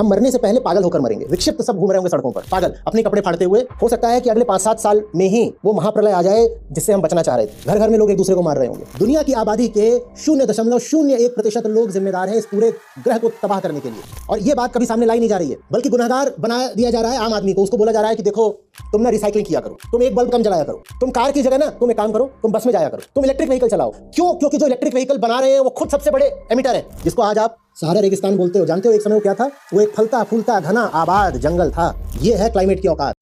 हम मरने से पहले पागल होकर मरेंगे, विक्षिप्त सब घूम रहे होंगे सड़कों पर पागल, अपने कपड़े फाड़ते हुए। हो सकता है कि अगले 5-7 साल में ही वो महाप्रलय आ जाए जिससे हम बचना चाह रहे थे। घर घर में लोग एक दूसरे को मार रहे होंगे। दुनिया की आबादी के 0.01% लोग जिम्मेदार हैं इस पूरे ग्रह को तबाह करने के लिए। और ये बात कभी सामने लाई नहीं जा रही है, बल्कि गुनहगार बना दिया जा रहा है आम आदमी को। उसको बोला जा रहा है कि देखो तुम ना रिसाइकलिंग किया करो, तुम एक बल्ब कम जलाया करो, तुम कार की जगह ना तुम एक काम करो, तुम बस में जाया करो, तुम इलेक्ट्रिक व्हीकल चलाओ। क्यों? क्योंकि जो इलेक्ट्रिक व्हीकल बना रहे हैं वो खुद सबसे बड़े एमिटर है, जिसको आज आप सहारा रेगिस्तान बोलते हो। जानते हो एक समय वो क्या था? वो एक फलता फूलता घना आबाद जंगल था। ये है क्लाइमेट की औकात।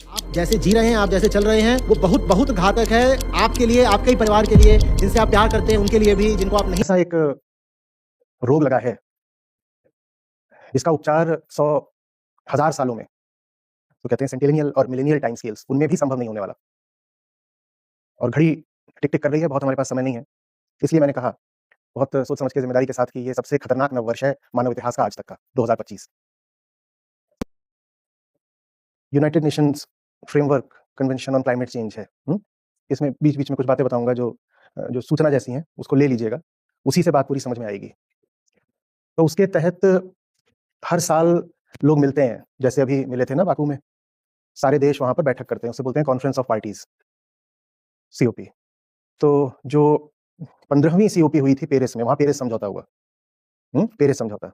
आप जैसे जी रहे हैं, आप जैसे चल रहे हैं, वो बहुत बहुत घातक है आपके लिए, आपके ही परिवार के लिए, जिनसे आप प्यार करते हैं उनके लिए भी, जिनको आप नहीं। ऐसा एक रोग लगा है जिसका उपचार 100,000 सालों में, तो कहते हैं सेंटिलिनियल और मिलेनियल टाइम स्केल्स, उनमें भी संभव नहीं होने वाला। और घड़ी टिक टिक कर रही है, बहुत हमारे पास समय नहीं है। इसलिए मैंने कहा बहुत सोच समझ के जिम्मेदारी के साथ कि ये सबसे खतरनाक नववर्ष है मानव इतिहास का आज तक का, 2025। United Nations framework convention on climate change है। इसमें बीच बीच में कुछ बातें बताऊंगा जो सूचना जैसी हैं, उसको ले लीजिएगा, उसी से बात पूरी समझ में आएगी। तो उसके तहत हर साल लोग मिलते हैं, जैसे अभी मिले थे ना बाकू में, सारे देश वहां पर बैठक करते हैं, उसे बोलते हैं कॉन्फ्रेंस ऑफ पार्टीज, COP। तो जो 15वीं COP हुई थी पेरिस में, वहां पेरिस समझौता हुआ, पेरिस समझौता।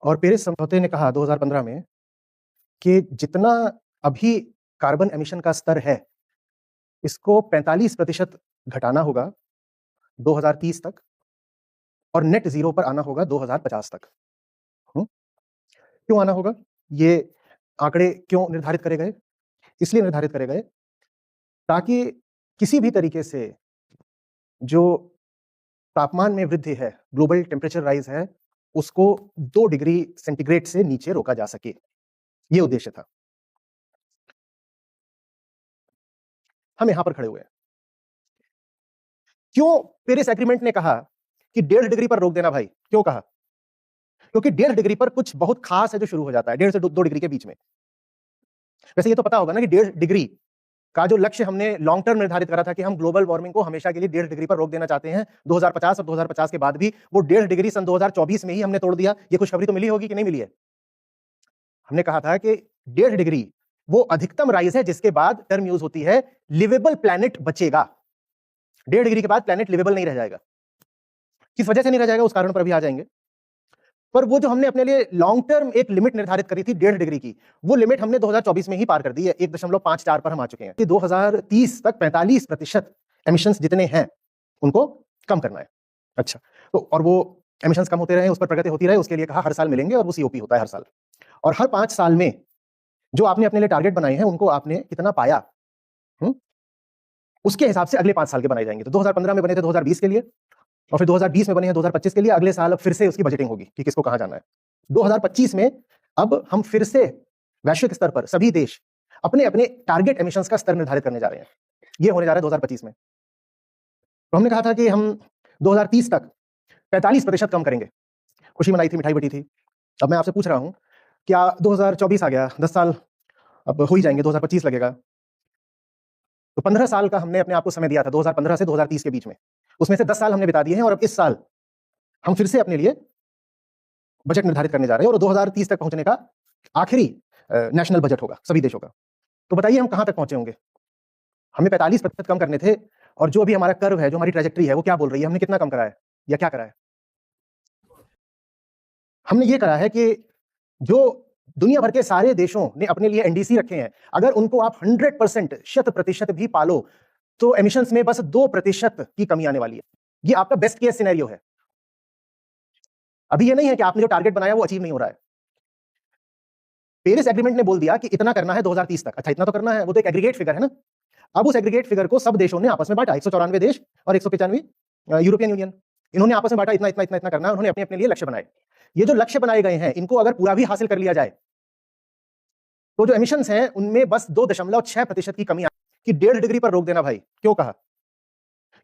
और पेरिस समझौते ने कहा 2015 में कि जितना अभी कार्बन एमिशन का स्तर है, इसको 45% घटाना होगा 2030 तक, और नेट जीरो पर आना होगा 2050 तक। क्यों आना होगा? ये आंकड़े क्यों निर्धारित करे गए? इसलिए निर्धारित करे गए ताकि किसी भी तरीके से जो तापमान में वृद्धि है, ग्लोबल टेम्परेचर राइज है, उसको 2 डिग्री सेंटीग्रेड से नीचे रोका जा सके। ये उद्देश्य था। हम यहां पर खड़े हुए हैं। क्यों पेरिस एग्रीमेंट ने कहा कि 1.5 डिग्री पर रोक देना भाई? क्यों कहा? क्योंकि 1.5 डिग्री पर कुछ बहुत खास है जो शुरू हो जाता है 1.5 से 2 डिग्री के बीच में। वैसे ये तो पता होगा ना कि 1.5 डिग्री का जो लक्ष्य हमने लॉन्ग टर्म निर्धारित करा था कि हम ग्लोबल वार्मिंग को हमेशा के लिए 1.5 डिग्री पर रोक देना चाहते हैं 2050, और 2050 के बाद भी वो 1.5 डिग्री सन 2024 में ही हमने तोड़ दिया। ये खुशखबरी तो मिली होगी कि नहीं मिली है? हमने कहा था कि 1.5 डिग्री वो अधिकतम राइज है जिसके बाद टर्म यूज होती है लिवेबल प्लैनेट बचेगा। 1.5 डिग्री के बाद प्लैनेट लिवेबल नहीं रह जाएगा। किस वजह से नहीं रह जाएगा उस कारण पर अभी आ जाएंगे। पर वो जो हमने अपने लिए लॉन्ग टर्म एक लिमिट निर्धारित करी थी 1.5 डिग्री की, वो लिमिट हमने 2024 में ही पार कर दी है। 1.54 पर हम आ चुके हैं कि 2030 तक 45% एमिशंस जितने हैं उनको कम करना है। अच्छा, तो और वो एमिशंस कम होते रहे, उस पर प्रगति होती रहे, उसके लिए कहा हर साल मिलेंगे, और वो COP होता है हर साल। और हर 5 साल में जो आपने अपने लिए टारगेट बनाए हैं उनको आपने कितना पाया, उसके हिसाब से अगले 5 साल के बनाए जाएंगे। तो 2015 में बने थे 2020 के लिए, और फिर 2020 में बने हैं 2025 के लिए। अगले साल अब फिर से उसकी बजटिंग होगी कि किसको कहां जाना है। 2025 में अब हम फिर से वैश्विक स्तर पर सभी देश अपने अपने टारगेट एमिशंस का स्तर निर्धारित करने जा रहे हैं। ये होने जा रहा है 2025 में। तो हमने कहा था कि हम 2030 तक 45% कम करेंगे। खुशी मनाई थी, मिठाई बटी थी। अब मैं आपसे पूछ रहा हूं, क्या 2024 आ गया, 10 साल अब हो ही जाएंगे, 2025 लगेगा, तो 15 साल का हमने अपने आप को समय दिया था 2015 से 2030 के बीच में, उसमें से 10 साल हमने बिता दिए हैं, और अब इस साल हम फिर से अपने लिए बजट निर्धारित करने जा रहे हैं, और 2030 तक पहुंचने का आखिरी नेशनल बजट होगा सभी देशों का। तो बताइए हम कहां तक पहुंचे होंगे? हमें 45% कम करने थे, और जो अभी हमारा कर्व है, जो हमारी ट्रेजेक्टरी है, वो क्या बोल रही है? हमने कितना कम करा है या क्या करा है? हमने ये करा है कि जो दुनिया भर के सारे देशों ने अपने लिए NDC रखे हैं, अगर उनको आप 100% 100% भी पालो, तो एमिशंस में बस 2% की कमी आने वाली है। ये आपका बेस्ट केस सिनेरियो है। अभी ये नहीं है कि आपने जो टारगेट बनाया वो अचीव नहीं हो रहा है। पेरिस एग्रीमेंट ने बोल दिया कि इतना करना है 2030 तक। अच्छा, इतना तो करना है, वो तो एक एग्रीगेट फिगर है ना। अब उस एग्रीगेट फिगर को सब देशों ने आपस में बांटा, 194 देश और 195 यूरोपियन यूनियन, इन्होंने आपस में बांटा, इतना इतना इतना इतना करना है। उन्होंने अपने अपने लिए लक्ष्य बनाए। ये जो लक्ष्य बनाए गए हैं, इनको अगर पूरा भी हासिल कर लिया जाए, तो जो एमिशंस हैं उनमें बस 2.6% की कमी कि 1.5 डिग्री पर रोक देना भाई। क्यों कहा?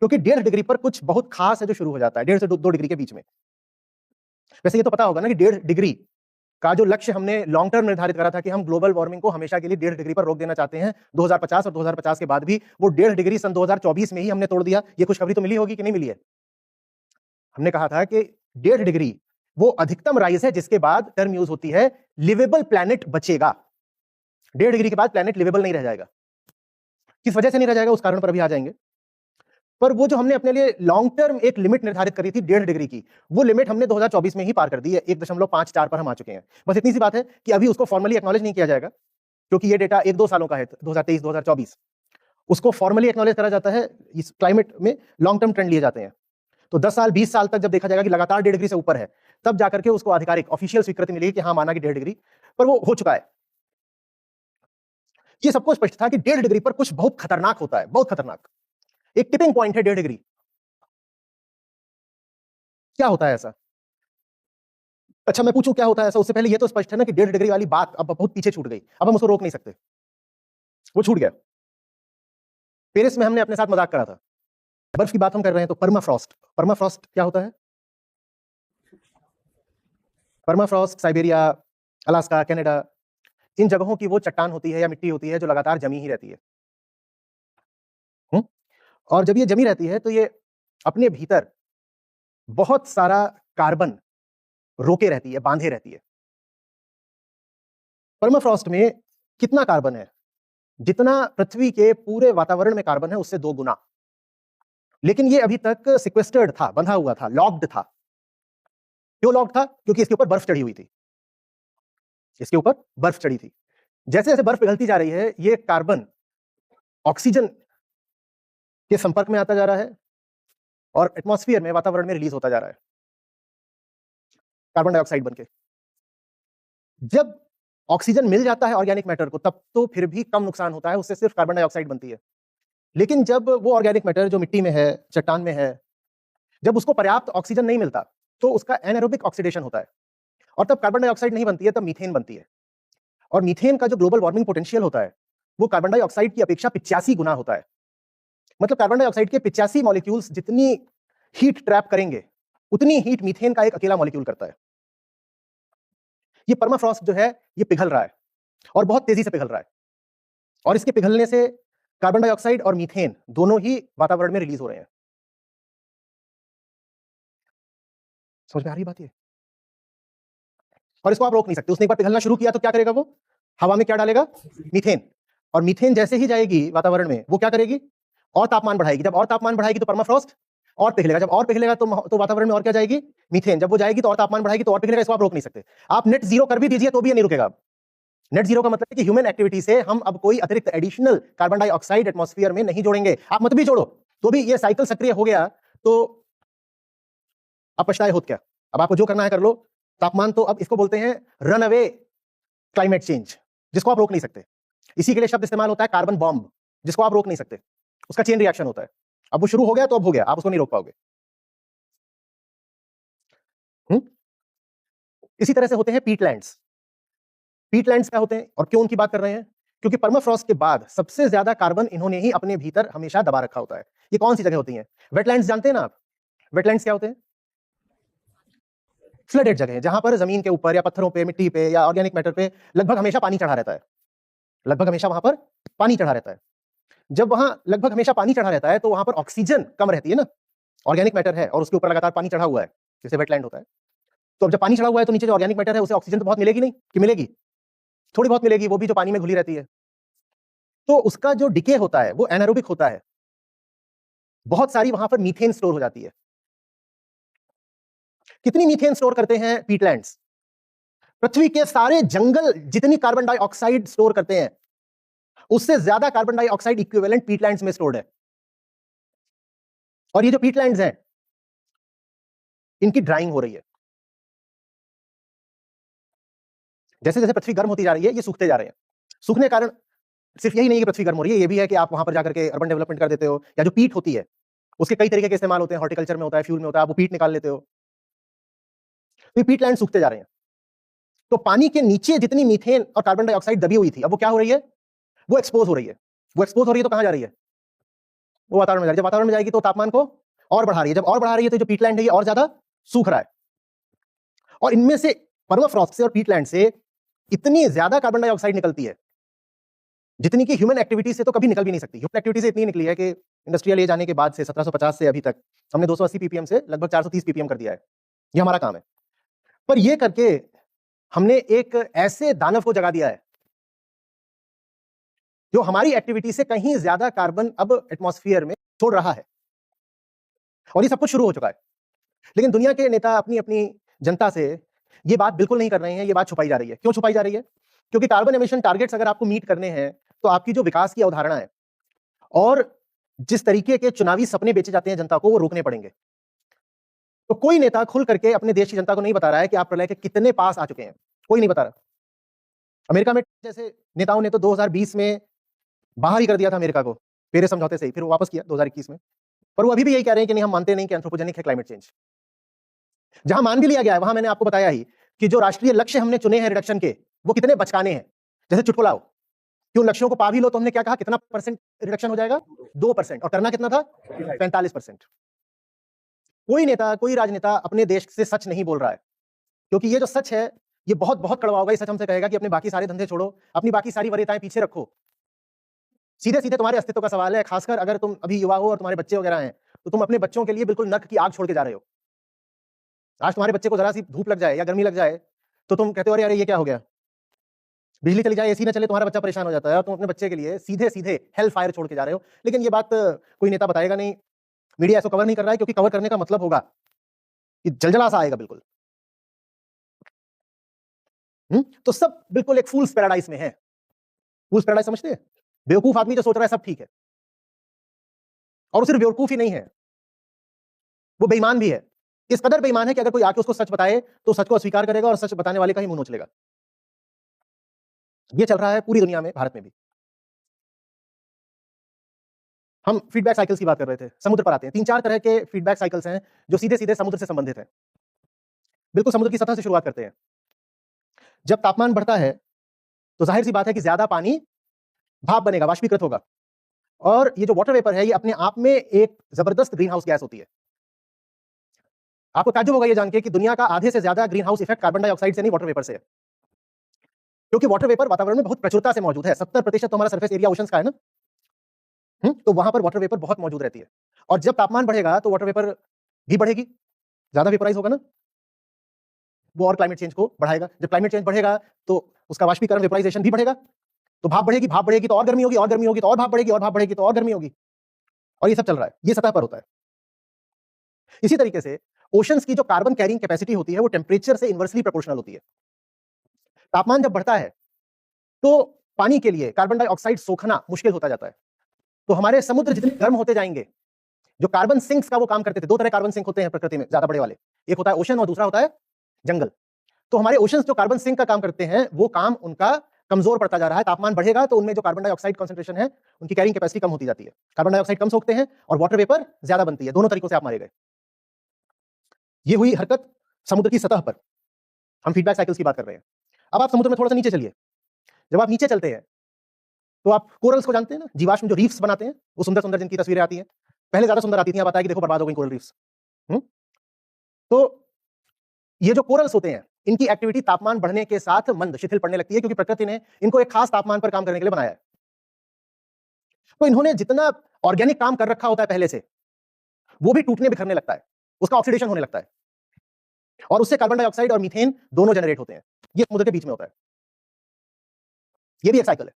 क्योंकि 1.5 डिग्री पर कुछ बहुत खास है जो शुरू हो जाता है 1.5 से 2 डिग्री के बीच में। वैसे ये तो पता होगा ना कि 1.5 डिग्री का जो लक्ष्य हमने लॉन्ग टर्म निर्धारित करा था कि हम ग्लोबल वार्मिंग को हमेशा के लिए 1.5 डिग्री पर रोक देना चाहते हैं 2050, और 2050 के बाद भी वो 1.5 डिग्री सन 2024 में ही हमने तोड़ दिया। ये खुशखबरी तो मिली होगी कि नहीं मिली है? हमने कहा था कि 1.5 डिग्री वो अधिकतम राइज है जिसके बाद टर्म यूज होती है लिवेबल प्लैनेट बचेगा। 1.5 डिग्री के बाद प्लैनेट लिवेबल नहीं रह जाएगा। किस वजह से नहीं रह जाएगा उस कारण पर अभी आ जाएंगे। पर वो जो हमने अपने लिए लॉन्ग टर्म एक लिमिट निर्धारित करी थी 1.5 डिग्री की, वो लिमिट हमने 2024 में ही पार कर दी है। 1.54 पर हम आ चुके हैं। बस इतनी सी बात है कि अभी उसको फॉर्मली एक्नॉलेज नहीं किया जाएगा, क्योंकि ये डेटा 1-2 सालों का है, 2023-2024। उसको फॉर्मली एक्नॉलेज करा जाता है, इस क्लाइमेट में लॉन्ग टर्म ट्रेंड लिए जाते हैं। तो 10 साल 20 साल तक जब देखा जाएगा कि लगातार 1.5 डिग्री से ऊपर है, तब जाकर के उसको आधिकारिक ऑफिशियल स्वीकृति मिलेगी कि हाँ माना कि 1.5 डिग्री पर वो हो चुका है। ये सबको स्पष्ट था कि 1.5 डिग्री पर कुछ बहुत खतरनाक होता है, बहुत खतरनाक। एक टिपिंग पॉइंट है 1.5 डिग्री। क्या होता है ऐसा? अच्छा मैं पूछूं क्या होता है ऐसा, उससे पहले ये तो स्पष्ट है ना कि 1.5 डिग्री वाली बात अब बहुत पीछे छूट गई, अब हम उसको रोक नहीं सकते, वो छूट गया। पेरिस में हमने अपने साथ मजाक करा था, बर्फ की बात हम कर रहे हैं तो परमाफ्रॉस्ट। परमाफ्रॉस्ट क्या होता है? परमाफ्रॉस्ट साइबेरिया, अलास्का, कनाडा, इन जगहों की वो चट्टान होती है या मिट्टी होती है जो लगातार जमी ही रहती है। और जब ये जमी रहती है तो ये अपने भीतर बहुत सारा कार्बन रोके रहती है, बांधे रहती है। परमाफ्रॉस्ट में कितना कार्बन है? जितना पृथ्वी के पूरे वातावरण में कार्बन है उससे 2 गुना। लेकिन ये अभी तक सिक्वेस्टर्ड था, बंधा हुआ था, लॉक्ड था। क्यों लॉक्ड था? क्योंकि इसके ऊपर बर्फ चढ़ी हुई थी, इसके ऊपर बर्फ चढ़ी थी। जैसे जैसे बर्फ पिघलती जा रही है, ये कार्बन ऑक्सीजन के संपर्क में आता जा रहा है और एटमॉस्फेयर में, वातावरण में रिलीज होता जा रहा है कार्बन डाइऑक्साइड बनके। जब ऑक्सीजन मिल जाता है ऑर्गेनिक मैटर को, तब तो फिर भी कम नुकसान होता है, उससे सिर्फ कार्बन डाइऑक्साइड बनती है। लेकिन जब वो ऑर्गेनिक मैटर जो मिट्टी में है, चट्टान में है, जब उसको पर्याप्त ऑक्सीजन नहीं मिलता तो उसका एनारोबिक ऑक्सीडेशन होता है और तब कार्बन डाइऑक्साइड नहीं बनती है, तब मीथेन बनती है। और मीथेन का जो ग्लोबल वार्मिंग पोटेंशियल होता है वो कार्बन डाइऑक्साइड की अपेक्षा 85 गुना होता है। मतलब कार्बन डाइऑक्साइड के 85 मॉलिक्यूल्स जितनी हीट ट्रैप करेंगे, उतनी हीट मीथेन का एक अकेला मॉलिक्यूल करता है। ये परमाफ्रॉस्ट जो है ये पिघल रहा है और बहुत तेजी से पिघल रहा है, और इसके पिघलने से कार्बन डाइऑक्साइड और मीथेन दोनों ही वातावरण में रिलीज हो रहे हैं। समझ में आ रही बात ये? और इसको आप रोक नहीं सकते। उसने एक बार पिघलना शुरू किया तो क्या करेगा वो? हवा में क्या डालेगा? मीथेन। और मीथेन जैसे ही जाएगी वातावरण में, वो क्या करेगी? और तापमान बढ़ाएगी। जब और तापमान बढ़ाएगी तो परमाफ्रॉस्ट और पिघलेगा। जब और पिघलेगा तो वातावरण में और क्या जाएगी? मीथेन। जब वो जाएगी तो और तापमान बढ़ाएगी तो और पिघलेगा। इसको आप रोक नहीं सकते। आप नेट जीरो कर भी दीजिए तो भी ये नहीं रुकेगा। नेट जीरो का मतलब है कि ह्यूमन एक्टिविटी से हम अब कोई अतिरिक्त एडिशनल कार्बन डाइऑक्साइड एटमॉस्फेयर में नहीं जोड़ेंगे। आप मत भी जोड़ो तो भी ये साइकिल सक्रिय हो गया तो अब पछताए होत क्या? अब आपको जो करना है कर लो। तापमान तो अब इसको बोलते हैं रन अवे क्लाइमेट चेंज, जिसको आप रोक नहीं सकते। इसी के लिए शब्द इस्तेमाल होता है कार्बन बॉम्ब, जिसको आप रोक नहीं सकते। उसका चेन रिएक्शन होता है। अब वो शुरू हो गया तो अब हो गया, आप उसको नहीं रोक पाओगे। इसी तरह से होते हैं पीटलैंड्स। पीटलैंड्स क्या होते हैं और क्यों उनकी बात कर रहे हैं? क्योंकि परमाफ्रॉस्ट के बाद सबसे ज्यादा कार्बन इन्होंने ही अपने भीतर हमेशा दबा रखा होता है। ये कौन सी जगह होती हैं? वेटलैंड्स जानते हैं ना आप? वेटलैंड्स क्या होते हैं? फ्लडेड जगह, जहां पर जमीन के ऊपर या पत्थरों पे, मिट्टी पे या ऑर्गेनिक मैटर पे लगभग हमेशा पानी चढ़ा रहता है। लगभग हमेशा वहां पर पानी चढ़ा रहता है। जब वहां लगभग हमेशा पानी चढ़ा रहता है तो वहां पर ऑक्सीजन कम रहती है ना। ऑर्गेनिक मैटर है और उसके ऊपर लगातार पानी चढ़ा हुआ है, जैसे वेटलैंड होता है। तो अब जब पानी चढ़ा हुआ है तो नीचे जो ऑर्गेनिक मैटर है उसे ऑक्सीजन तो बहुत मिलेगी नहीं, कि मिलेगी? थोड़ी बहुत मिलेगी, वो भी जो पानी में घुली रहती है। तो उसका जो डिके होता है वो एनारोबिक होता है। बहुत सारी वहां पर मीथेन स्टोर हो जाती है। कितनी मीथेन स्टोर करते हैं पीटलैंड्स? पृथ्वी के सारे जंगल जितनी कार्बन डाइऑक्साइड स्टोर करते हैं, उससे ज्यादा कार्बन डाइऑक्साइड इक्विवेलेंट पीटलैंड्स में स्टोर्ड है। और ये जो पीटलैंड्स हैं, इनकी ड्राइंग हो रही है। जैसे जैसे पृथ्वी गर्म होती जा रही है, ये सूखते जा रहे हैं। सूखने कारण सिर्फ यही नहीं कि पृथ्वी गर्म हो रही है, ये भी है कि आप वहां पर जाकर के अर्बन डेवलपमेंट कर देते हो, या जो पीट होती है उसके कई तरीके के इस्तेमाल होते हैं। हॉर्टिकल्चर में होता है, फ्यूल में होता है, आप वो पीट निकाल लेते हो। तो ये पीटलैंड सूखते जा रहे हैं। तो पानी के नीचे जितनी मीथेन और कार्बन डाइऑक्साइड दबी हुई थी, अब वो क्या हो रही है? वो एक्सपोज हो रही है। वो एक्सपोज हो रही है तो कहां जा रही है? वो वातावरण में जा रही है। जब वातावरण में जाएगी तो तापमान को और बढ़ा रही है। जब और बढ़ा रही है तो जो पीटलैंड है ये और ज्यादा सूख रहा है। और इनमें से परमाफ्रॉस्ट से और पीटलैंड से इतनी ज्यादा कार्बन डाइऑक्साइड निकलती है जितनी कि ह्यूमन एक्टिविटी से तो कभी निकल भी नहीं सकती। ह्यूमन एक्टिविटी से इतनी निकली है कि इंडस्ट्रियल एज आने के बाद से 1750 से अभी तक हमने 280 ppm से लगभग 430 ppm कर दिया है। ये हमारा काम है। पर यह करके हमने एक ऐसे दानव को जगा दिया है जो हमारी एक्टिविटी से कहीं ज्यादा कार्बन अब एटमॉस्फेयर में छोड़ रहा है, और ये सब कुछ शुरू हो चुका है। लेकिन दुनिया के नेता अपनी अपनी जनता से ये बात बिल्कुल नहीं कर रहे हैं, ये बात छुपाई जा रही है। क्यों छुपाई जा रही है? क्योंकि कार्बन एमिशन टारगेट्स अगर आपको मीट करने हैं तो आपकी जो विकास की अवधारणा है और जिस तरीके के चुनावी सपने बेचे जाते हैं जनता को, वो रोकने पड़ेंगे। तो कोई नेता खुल करके अपने देश की जनता को नहीं बता रहा है कि आप प्रलय के कितने पास आ चुके हैं, कोई नहीं बता रहा। अमेरिका में जैसे नेताओं ने तो 2020 में बाहर ही कर दिया था अमेरिका को, पेरिस समझौते से ही, फिर वो वापस किया 2021 में। पर वो अभी भी यही कह रहे हैं कि नहीं, हम मानते नहीं कि एंथ्रोपोजेनिक है क्लाइमेट चेंज। जहां मान भी लिया गया है, वहां मैंने आपको बताया ही कि जो राष्ट्रीय लक्ष्य हमने चुने हैं रिडक्शन के, वो कितने बचकाने हैं। जैसे चुटकुलाओ कि उन लक्ष्यों को पा भी लो तो हमने क्या कहा, कितना परसेंट रिडक्शन हो जाएगा, 2%, और करना कितना था, 45%। कोई नेता, कोई राजनेता अपने देश से सच नहीं बोल रहा है, क्योंकि ये जो सच है ये बहुत बहुत कड़वा होगा। ये सच हमसे कहेगा कि अपने बाकी सारे धंधे छोड़ो, अपनी बाकी सारी वरीयताएं पीछे रखो, सीधे सीधे तुम्हारे अस्तित्व का सवाल है। खासकर अगर तुम अभी युवा हो और तुम्हारे बच्चे वगैरह हैं, तो तुम अपने बच्चों के लिए बिल्कुल नर्क की आग छोड़ के जा रहे हो। आज तुम्हारे बच्चे को जरा सी धूप लग जाए या गर्मी लग जाए तो तुम कहते हो अरे ये क्या हो गया, बिजली चली जाए, एसी ना चले, तुम्हारा बच्चा परेशान हो जाता है, और तुम अपने बच्चे के लिए सीधे सीधे हेल फायर छोड़ के जा रहे हो। लेकिन ये बात कोई नेता बताएगा नहीं, मीडिया इसको कवर नहीं कर रहा है, क्योंकि कवर करने का मतलब होगा कि जलजला सा आएगा बिल्कुल। तो सब बिल्कुल एक फूल्स पैराडाइज में है। फूल्स पैराडाइज समझते हैं? बेवकूफ आदमी जो सोच रहा है सब ठीक है, और वो सिर्फ बेवकूफ ही नहीं है, वो बेईमान भी है। इस कदर बेईमान है कि अगर कोई आके उसको सच बताए तो सच को अस्वीकार करेगा और सच बताने वाले का ही मुंह नोच लेगा। ये चल रहा है पूरी दुनिया में, भारत में भी। हम फीडबैक साइकिल्स की बात कर रहे थे, समुद्र पर आते हैं। 3-4 तरह के फीडबैक साइकिल्स हैं जो सीधे सीधे समुद्र से संबंधित है। बिल्कुल समुद्र की सतह से शुरुआत करते हैं। जब तापमान बढ़ता है तो जाहिर सी बात है कि ज्यादा पानी भाप बनेगा, वाष्पीकृत होगा, और ये जो वाटर वेपर है ये अपने आप में एक जबरदस्त ग्रीन हाउस गैस होती है। आपको ताज्जुब होगा ये जान के कि दुनिया का आधे से ज्यादा green house effect carbon dioxide से नहीं, वाटर वेपर से है। क्योंकि वाटर वेपर वातावरण में बहुत प्रचुरता से मौजूद है। 70% तो हमारा सरफेस एरिया ओशंस का है ना, तो वहां पर वाटर वेपर बहुत मौजूद रहती है। और जब तापमान बढ़ेगा तो वाटर वेपर भी बढ़ेगी, ज्यादा वेपराइज होगा ना, वो और क्लाइमेट चेंज को बढ़ाएगा। जब क्लाइमेट चेंज बढ़ेगा तो उसका वाष्पीकरण, वेपराइजेशन भी बढ़ेगा, तो भाप बढ़ेगी, भाप बढ़ेगी तो और गर्मी होगी, और गर्मी होगी तो और भाप बढ़ेगी, और भाप बढ़ेगी तो और गर्मी होगी, और ये सब चल रहा है, ये सतह पर होता है। इसी तरीके से ओशंस की जो कार्बन कैरिंग कैपेसिटी होती है वो टेम्परेचर से इनवर्सली प्रोपोर्शनल होती है। तापमान जब बढ़ता है तो पानी के लिए कार्बन डाइऑक्साइड सोखना मुश्किल होता जाता है। तो हमारे समुद्र जितने गर्म होते जाएंगे, जो कार्बन सिंक्स का वो काम करते थे, 2 तरह कार्बन सिंक होते हैं प्रकृति में, ज्यादा बड़े वाले, एक होता है ओशन और दूसरा होता है जंगल। तो हमारे ओशंस जो कार्बन सिंक का काम करते हैं, वो काम उनका कमजोर पड़ता जा रहा है। तापमान बढ़ेगा तो उनमें जो कार्बन डाइऑक्साइड कंसंट्रेशन है, उनकी कैरिंग कैपेसिटी कम होती जाती है। कार्बन डाइऑक्साइड कम सोखते हैं और वाटर वेपर ज्यादा बनती है। दोनों तरीकों से आप मारे गए। ये हुई हरकत समुद्र की सतह पर। हम फीडबैक साइकिल्स की बात कर रहे हैं। अब आप समुद्र में थोड़ा सा नीचे चलिए। जब आप नीचे चलते हैं तो आप कोरल्स को जानते हैं ना, जीवाश्म जो रीफ्स बनाते हैं, वो सुंदर सुंदर जिनकी तस्वीरें आती हैं, पहले ज्यादा सुंदर आती थी, अब आता है कि देखो बर्बाद हो गई कोरल रीफ्स। तो ये जो कोरल्स होते हैं, इनकी एक्टिविटी तापमान बढ़ने के साथ मंद, शिथिल पड़ने लगती है, क्योंकि प्रकृति ने इनको एक खास तापमान पर काम करने के लिए बनाया है। तो इन्होंने जितना ऑर्गेनिक काम कर रखा होता है पहले से, वो भी टूटने बिखरने लगता है, उसका ऑक्सीडेशन होने लगता है, और उससे कार्बन डाइऑक्साइड और मीथेन दोनों जनरेट होते हैं। ये समुद्र के बीच में होता है। ये भी एक साइकिल है।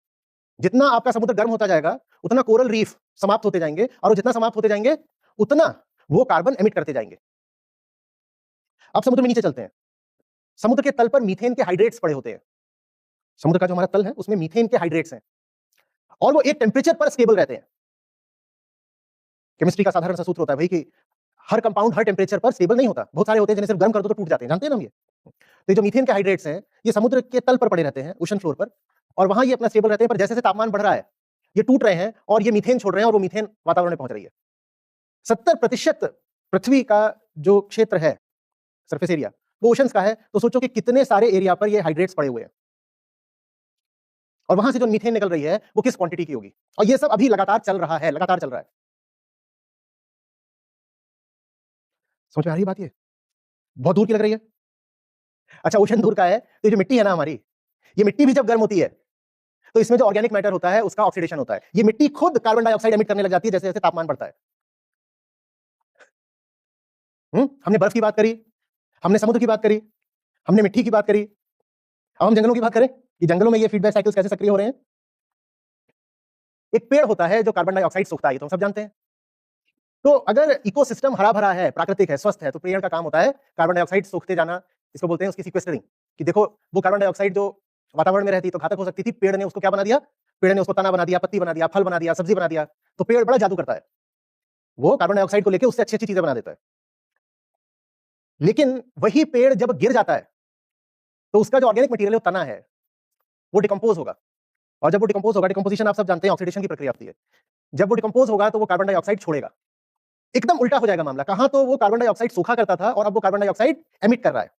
जितना आपका समुद्र गर्म होता जाएगा उतना कोरल रीफ समाप्त होते जाएंगे, और जितना समाप्त होते जाएंगे उतना वो कार्बन एमिट करते जाएंगे। अब समुद्र में नीचे चलते हैं। समुद्र के तल पर मीथेन के हाइड्रेट्स पड़े होते हैं। समुद्र का जो हमारा तल है उसमें मीथेन के हाइड्रेट्स हैं, और वो एक टेंपरेचर पर स्टेबल रहते हैं। केमिस्ट्री का साधारण सा सूत्र होता है भाई कि हर कंपाउंड हर टेंपरेचर पर स्टेबल नहीं होता। बहुत सारे होते हैं जिन्हें सिर्फ गर्म कर दो तो टूट जाते हैं, जानते हैं ना हम ये। तो ये जो मीथेन के हाइड्रेट्स हैं, ये समुद्र के तल पर पड़े रहते हैं, ओशन फ्लोर पर, और वहां ये अपना स्टेबल रहते हैं। पर जैसे जैसे तापमान बढ़ रहा है ये टूट रहे हैं और ये मीथेन छोड़ रहे हैं, और वो मीथेन वातावरण में पहुंच रही है। 70% पृथ्वी का जो क्षेत्र है, सरफेस एरिया, वो ओशंस का है। तो सोचो कि कितने सारे एरिया पर ये हाइड्रेट्स पड़े हुए हैं, और वहां से जो मीथेन निकल रही है वो किस क्वांटिटी की होगी। और ये सब अभी लगातार चल रहा है, लगातार चल रहा है। समझ में आ रही है बात? ये बहुत दूर की लग रही है। अच्छा, ओशन दूर का है, तो ये जो मिट्टी है ना हमारी, ये मिट्टी भी जब गर्म होती है तो इसमें जो ऑर्गेनिक मैटर होता है उसका ऑक्सीडेशन होता है। ये मिट्टी खुद कार्बन डाइऑक्साइड एमिट करने लग जाती है जैसे जैसे तापमान बढ़ता है। हमने बर्फ की बात करी, हमने समुद्र की बात करी, हमने मिट्टी की बात करी, अब हम जंगलों की बात करें कि जंगलों में ये फीडबैक साइकिल्स कैसे सक्रिय हो रहे हैं। एक पेड़ होता है जो कार्बन डाइऑक्साइड सोखता है, तो हम सब जानते हैं। तो अगर इकोसिस्टम हरा भरा है, प्राकृतिक है, स्वस्थ है, तो पेड़ का काम होता है कार्बन डाइऑक्साइड सोखते जाना। इसको बोलते हैं उसकी सीक्वेस्टरिंग, कि देखो वो कार्बन डाइऑक्साइड जो वातावरण में रहती तो घातक हो सकती थी, पेड़ ने उसको क्या बना दिया, पेड़ ने उसको तना बना दिया, पत्ती बना दिया, फल बना दिया, सब्जी बना दिया। तो पेड़ बड़ा जादू करता है, वो कार्बन डाइऑक्साइड को लेकर उससे अच्छी अच्छी चीजें बना देता है। लेकिन वही पेड़ जब गिर जाता है तो उसका जो ऑर्गेनिक मटेरियल है, वो तना है, वो डिकम्पोज होगा। और जब वो डिकम्पोज होगा, डिकम्पोजिशन आप सब जानते हैं, ऑक्सीडेशन की प्रक्रिया होती है। जब वो डिकम्पोज होगा तो वो कार्बन डाइऑक्साइड छोड़ेगा। एकदम उल्टा हो जाएगा मामला, कहां तो वो कार्बन डाइऑक्साइड सूखा करता था और अब वो कार्बन डाइऑक्साइड एमिट कर रहा है।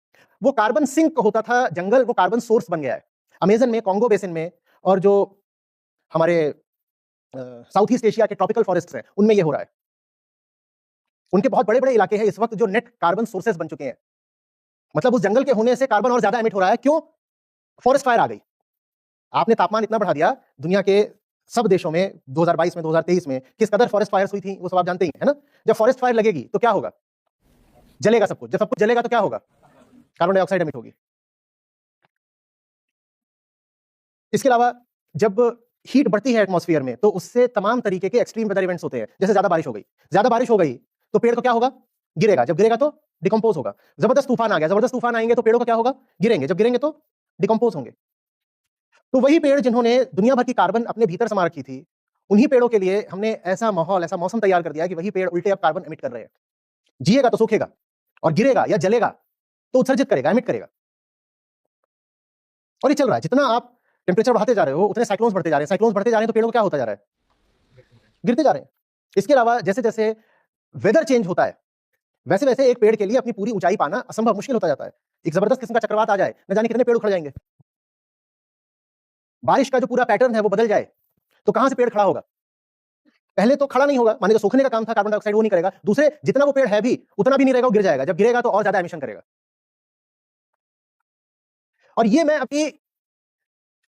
वो कार्बन सिंक होता था जंगल, वो कार्बन सोर्स बन गया है। अमेजन में, कॉन्गो बेसिन में, और जो हमारे साउथ ईस्ट एशिया के ट्रॉपिकल फॉरेस्ट हैं, उनमें ये हो रहा है। उनके बहुत बड़े बड़े इलाके हैं इस वक्त जो नेट कार्बन सोर्सेस बन चुके हैं। मतलब उस जंगल के होने से कार्बन और ज्यादा एमिट हो रहा है। क्यों? फॉरेस्ट फायर आ गई। आपने तापमान इतना बढ़ा दिया, दुनिया के सब देशों में 2022 में, 2023 में किस कदर फॉरेस्ट फायर्स हुई थी, वो सब आप जानते ही है ना। जब फॉरेस्ट फायर लगेगी तो क्या होगा? जलेगा सब कुछ। जब सब कुछ जलेगा तो क्या होगा? कार्बन डाइऑक्साइड एमिट होगी। इसके अलावा जब हीट बढ़ती है एटमॉस्फेयर में, तो उससे तमाम तरीके के एक्सट्रीम वेदर इवेंट्स होते हैं। जैसे ज्यादा बारिश हो गई, ज्यादा बारिश हो गई तो पेड़ को क्या होगा? गिरेगा। जब गिरेगा तो डिकम्पोज होगा। जबरदस्त तूफान आ गया, जबरदस्त तूफान आएंगे तो पेड़ों का क्या होगा? गिरेंगे। जब गिरेंगे तो डिकम्पोज होंगे। तो वही पेड़ जिन्होंने दुनिया भर की कार्बन अपने भीतर समा रखी थी, उन्हीं पेड़ों के लिए हमने ऐसा माहौल, ऐसा मौसम तैयार कर दिया कि वही पेड़ उल्टे अब कार्बन एमिट कर रहे हैं। जिएगा तो सूखेगा, और गिरेगा या जलेगा तो उत्सर्जित करेगा, एमिट करेगा। और ये चल रहा है। जितना आप टेम्परेचर बढ़ाते जा रहे हो, उतने साइक्लोन्स बढ़ते जा रहे हैं। साइक्लोन्स बढ़ते जा रहे हैं तो पेड़ों को क्या होता जा रहा है? गिरते जा रहे हैं। इसके अलावा जैसे जैसे वेदर चेंज होता है, वैसे वैसे एक पेड़ के लिए अपनी पूरी ऊंचाई पाना असंभव, मुश्किल होता जाता है। एक जबरदस्त किस्म का चक्रवात आ जाए, न जाने कितने पेड़ उखड़ जाएंगे। बारिश का जो पूरा पैटर्न है वो बदल जाए तो कहां से पेड़ खड़ा होगा? पहले तो खड़ा नहीं होगा, माने जो सूखने का काम था कार्बन डाइऑक्साइड वो नहीं करेगा। दूसरे, जितना वो पेड़ है भी उतना भी नहीं रहेगा, वो गिर जाएगा। जब गिरेगा तो और ज्यादा एमिशन करेगा। और ये मैं अभी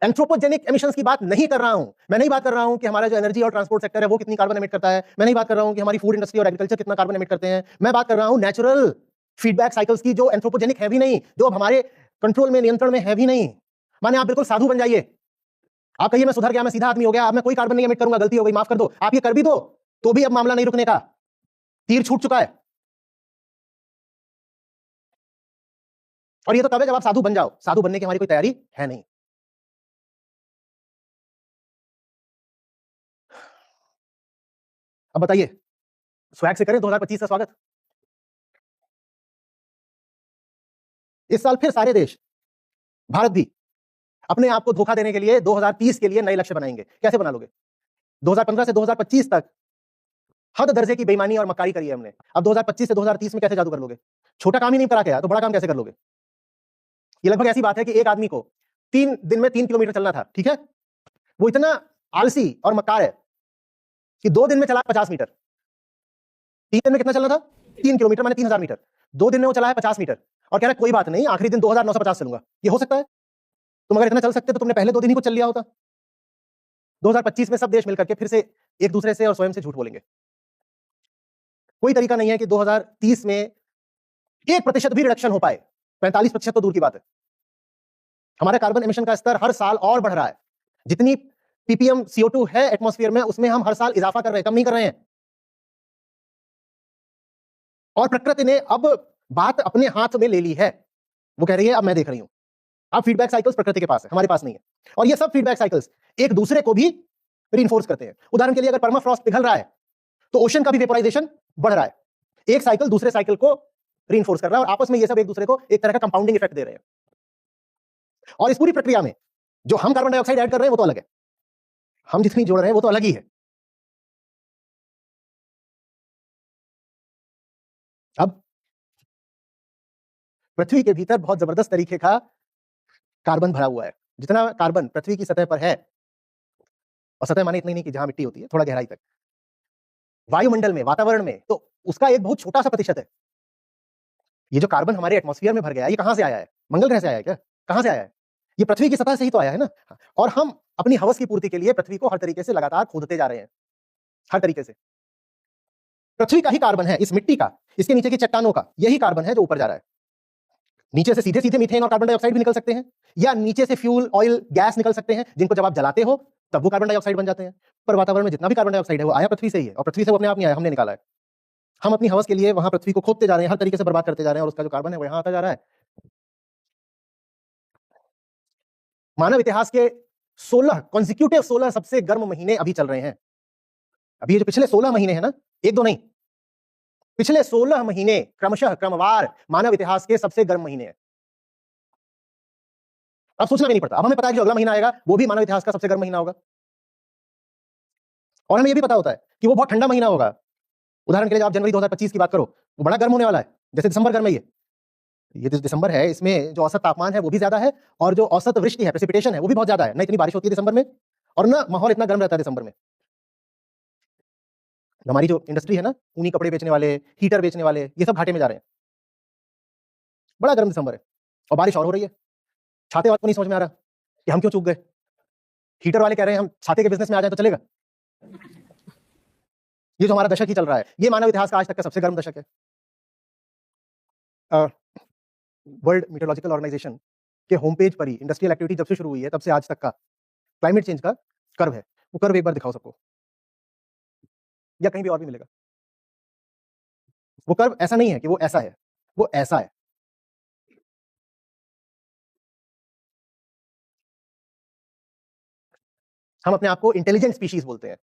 एंथ्रोपोजेनिक एमिशंस की बात नहीं कर रहा हूं। मैं नहीं बात कर रहा हूं कि हमारा जो एनर्जी और ट्रांसपोर्ट सेक्टर है वो कितनी कार्बन एमिट करता है। मैं नहीं बात कर रहा हूं कि हमारी फूड इंडस्ट्री और एग्रीकल्चर कितना कार्बन एमिट करते हैं। मैं बात कर रहा हूं नेचुरल फीडबैक साइकिल्स की, जो एंथ्रोपोजेनिक है भी नहीं, जो अब हमारे कंट्रोल में, नियंत्रण में है भी नहीं। माने आप बिल्कुल साधु बन जाइए, आप कहिए मैं सुधर गया, मैं सीधा आदमी हो गया, अब मैं कोई कार्बन नहीं एमिट करूंगा, गलती हो गई, माफ कर दो। आप ये कर भी दो तो भी अब मामला नहीं रुकने का, तीर छूट चुका है। और ये तो तब है जब आप साधु बन जाओ। साधु बनने की हमारी कोई तैयारी है नहीं। अब बताइए, स्वैग से करें 2025 का स्वागत। इस साल फिर सारे देश, भारत भी, अपने आप को धोखा देने के लिए 2030 के लिए नए लक्ष्य बनाएंगे। कैसे बना लोगे? 2015 से 2025 तक हद दर्जे की बेईमानी और मक्कारी करी है हमने। अब 2025 से 2030 में कैसे जादू कर लोगे? छोटा काम ही नहीं करा के, तो बड़ा काम कैसे कर लोगे? ये लगभग ऐसी बात है कि एक आदमी को 3 दिन में 3 किलोमीटर चलना था, ठीक है? वो इतना आलसी और मक्कार है कि 2 दिन में चला 50 मीटर। 3 दिन में कितना चलना था? 3 किलोमीटर, माने 3000 मीटर। 2 दिन में वो चला है 50 मीटर और कह रहा है कोई बात नहीं, आखिरी दिन 2950 चलूंगा। ये हो सकता है? तुम अगर इतना चल सकते तो तुमने पहले 2 दिन ही को चल लिया होता। 2025 में सब देश मिलकर के फिर से एक दूसरे से और स्वयं से झूठ बोलेंगे। कोई तरीका नहीं है कि 2030 में 1% भी रिडक्शन हो पाए। 45% तो दूर की बात है। हमारे कार्बन एमिशन का स्तर हर साल और बढ़ रहा है। जितनी पीपीएम CO2 है एटमॉस्फेयर में, उसमें हम हर साल इजाफा कर रहे हैं, कम नहीं कर रहे हैं। और प्रकृति ने अब बात अपने हाथ में ले ली है। वो कह रही है अब मैं देख रही हूं। अब फीडबैक साइकिल्स प्रकृति के पास है, हमारे पास नहीं है। और ये सब फीडबैक साइकिल्स एक दूसरे को भी रीइंफोर्स करते हैं। उदाहरण के लिए, अगर परमाफ्रॉस्ट पिघल रहा है तो ओशन का भी वेपोराइजेशन बढ़ रहा है। एक साइकिल दूसरे साइकिल को रीइंफोर्स कर रहा है और आपस में ये सब एक दूसरे को एक तरह का कंपाउंडिंग इफेक्ट दे रहे हैं। और इस पूरी प्रक्रिया में जो हम कार्बन डाइऑक्साइड ऐड कर रहे हैं वो तो अलग है, हम जितनी जोड़ रहे हैं वो तो अलग ही है। अब पृथ्वी के भीतर बहुत जबरदस्त तरीके का कार्बन भरा हुआ है। जितना कार्बन पृथ्वी की सतह पर है, और सतह माने इतनी नहीं कि जहां मिट्टी होती है, थोड़ा गहराई तक, वायुमंडल में, वातावरण में, तो उसका एक बहुत छोटा सा प्रतिशत है। ये जो कार्बन हमारे एटमॉस्फेयर में भर गया है, ये कहां से आया है? मंगल ग्रह से आया है क्या? कहां से आया है? ये पृथ्वी की सतह से ही तो आया है ना। और हम अपनी हवस की पूर्ति के लिए पृथ्वी को हर तरीके से लगातार खोदते जा रहे हैं, हर तरीके से। पृथ्वी का ही कार्बन है, इस मिट्टी का, इसके नीचे की चट्टानों का, यही कार्बन है जो ऊपर जा रहा है। नीचे से सीधे सीधे मीथेन और कार्बन डाइऑक्साइड भी निकल सकते हैं, या नीचे से फ्यूल, ऑयल, गैस निकल सकते हैं, जिनको जब आप जलाते हो तब वो कार्बन डाइऑक्साइड बन जाते हैं। पर वातावरण में जितना भी कार्बन डाइऑक्साइड है वो आया पृथ्वी से ही है, और पृथ्वी से वो अपने आप नहीं आया, हमने निकाला है। हम अपनी हवस के लिए वहां पृथ्वी को खोदते जा रहे हैं, हर तरीके से बर्बाद करते जा रहे हैं, और उसका जो कार्बन है वो यहां आता जा रहा है। मानव इतिहास के 16 सबसे गर्म महीने अभी चल रहे हैं। अभी ये जो पिछले 16 महीने हैं ना, एक दो नहीं, पिछले 16 महीने क्रमशः क्रमवार मानव इतिहास के सबसे गर्म महीने हैं। अब सोचना भी नहीं पड़ता, अब हमें पता है कि जो अगला महीना आएगा वो भी मानव इतिहास का सबसे गर्म महीना होगा, और हमें ये भी पता होता है कि वो बहुत ठंडा महीना होगा। उदाहरण के लिए आप जनवरी 2025 की बात करो, वो बड़ा गर्म होने वाला है, जैसे दिसंबर गर्म है। ये जो दिसंबर है, इसमें जो औसत तापमान है वो भी ज्यादा है, और जो औसत वृष्टि है, प्रेसिपिटेशन है, वो भी बहुत ज्यादा है। ना इतनी बारिश होती है दिसंबर में, और ना माहौल इतना गर्म रहता है दिसंबर में। हमारी जो इंडस्ट्री है ना, ऊनी कपड़े बेचने वाले, हीटर बेचने वाले, ये सब घाटे में जा रहे हैं। बड़ा गर्म दिसंबर है, और बारिश और हो रही है। छाते वाले को नहीं समझ में आ रहा कि हम क्यों चूक गए। हीटर वाले कह रहे हैं हम छाते के बिजनेस में आ जाए तो चलेगा। ये जो हमारा दशक ही चल रहा है, ये मानव इतिहास का आज तक का सबसे गर्म दशक है। वर्ल्ड मीटरोलॉजिकल ऑर्गेनाइजेशन के होम पेज पर ही इंडस्ट्रियल एक्टिविटी जब से शुरू हुई है तब से आज तक का क्लाइमेट चेंज का कर्व है। वो कर्व एक बार दिखाओ सबको, या कहीं भी और भी मिलेगा। वो कर्व ऐसा नहीं है कि वो ऐसा है, वो ऐसा है। हम अपने आप को इंटेलिजेंट स्पीशीज बोलते हैं।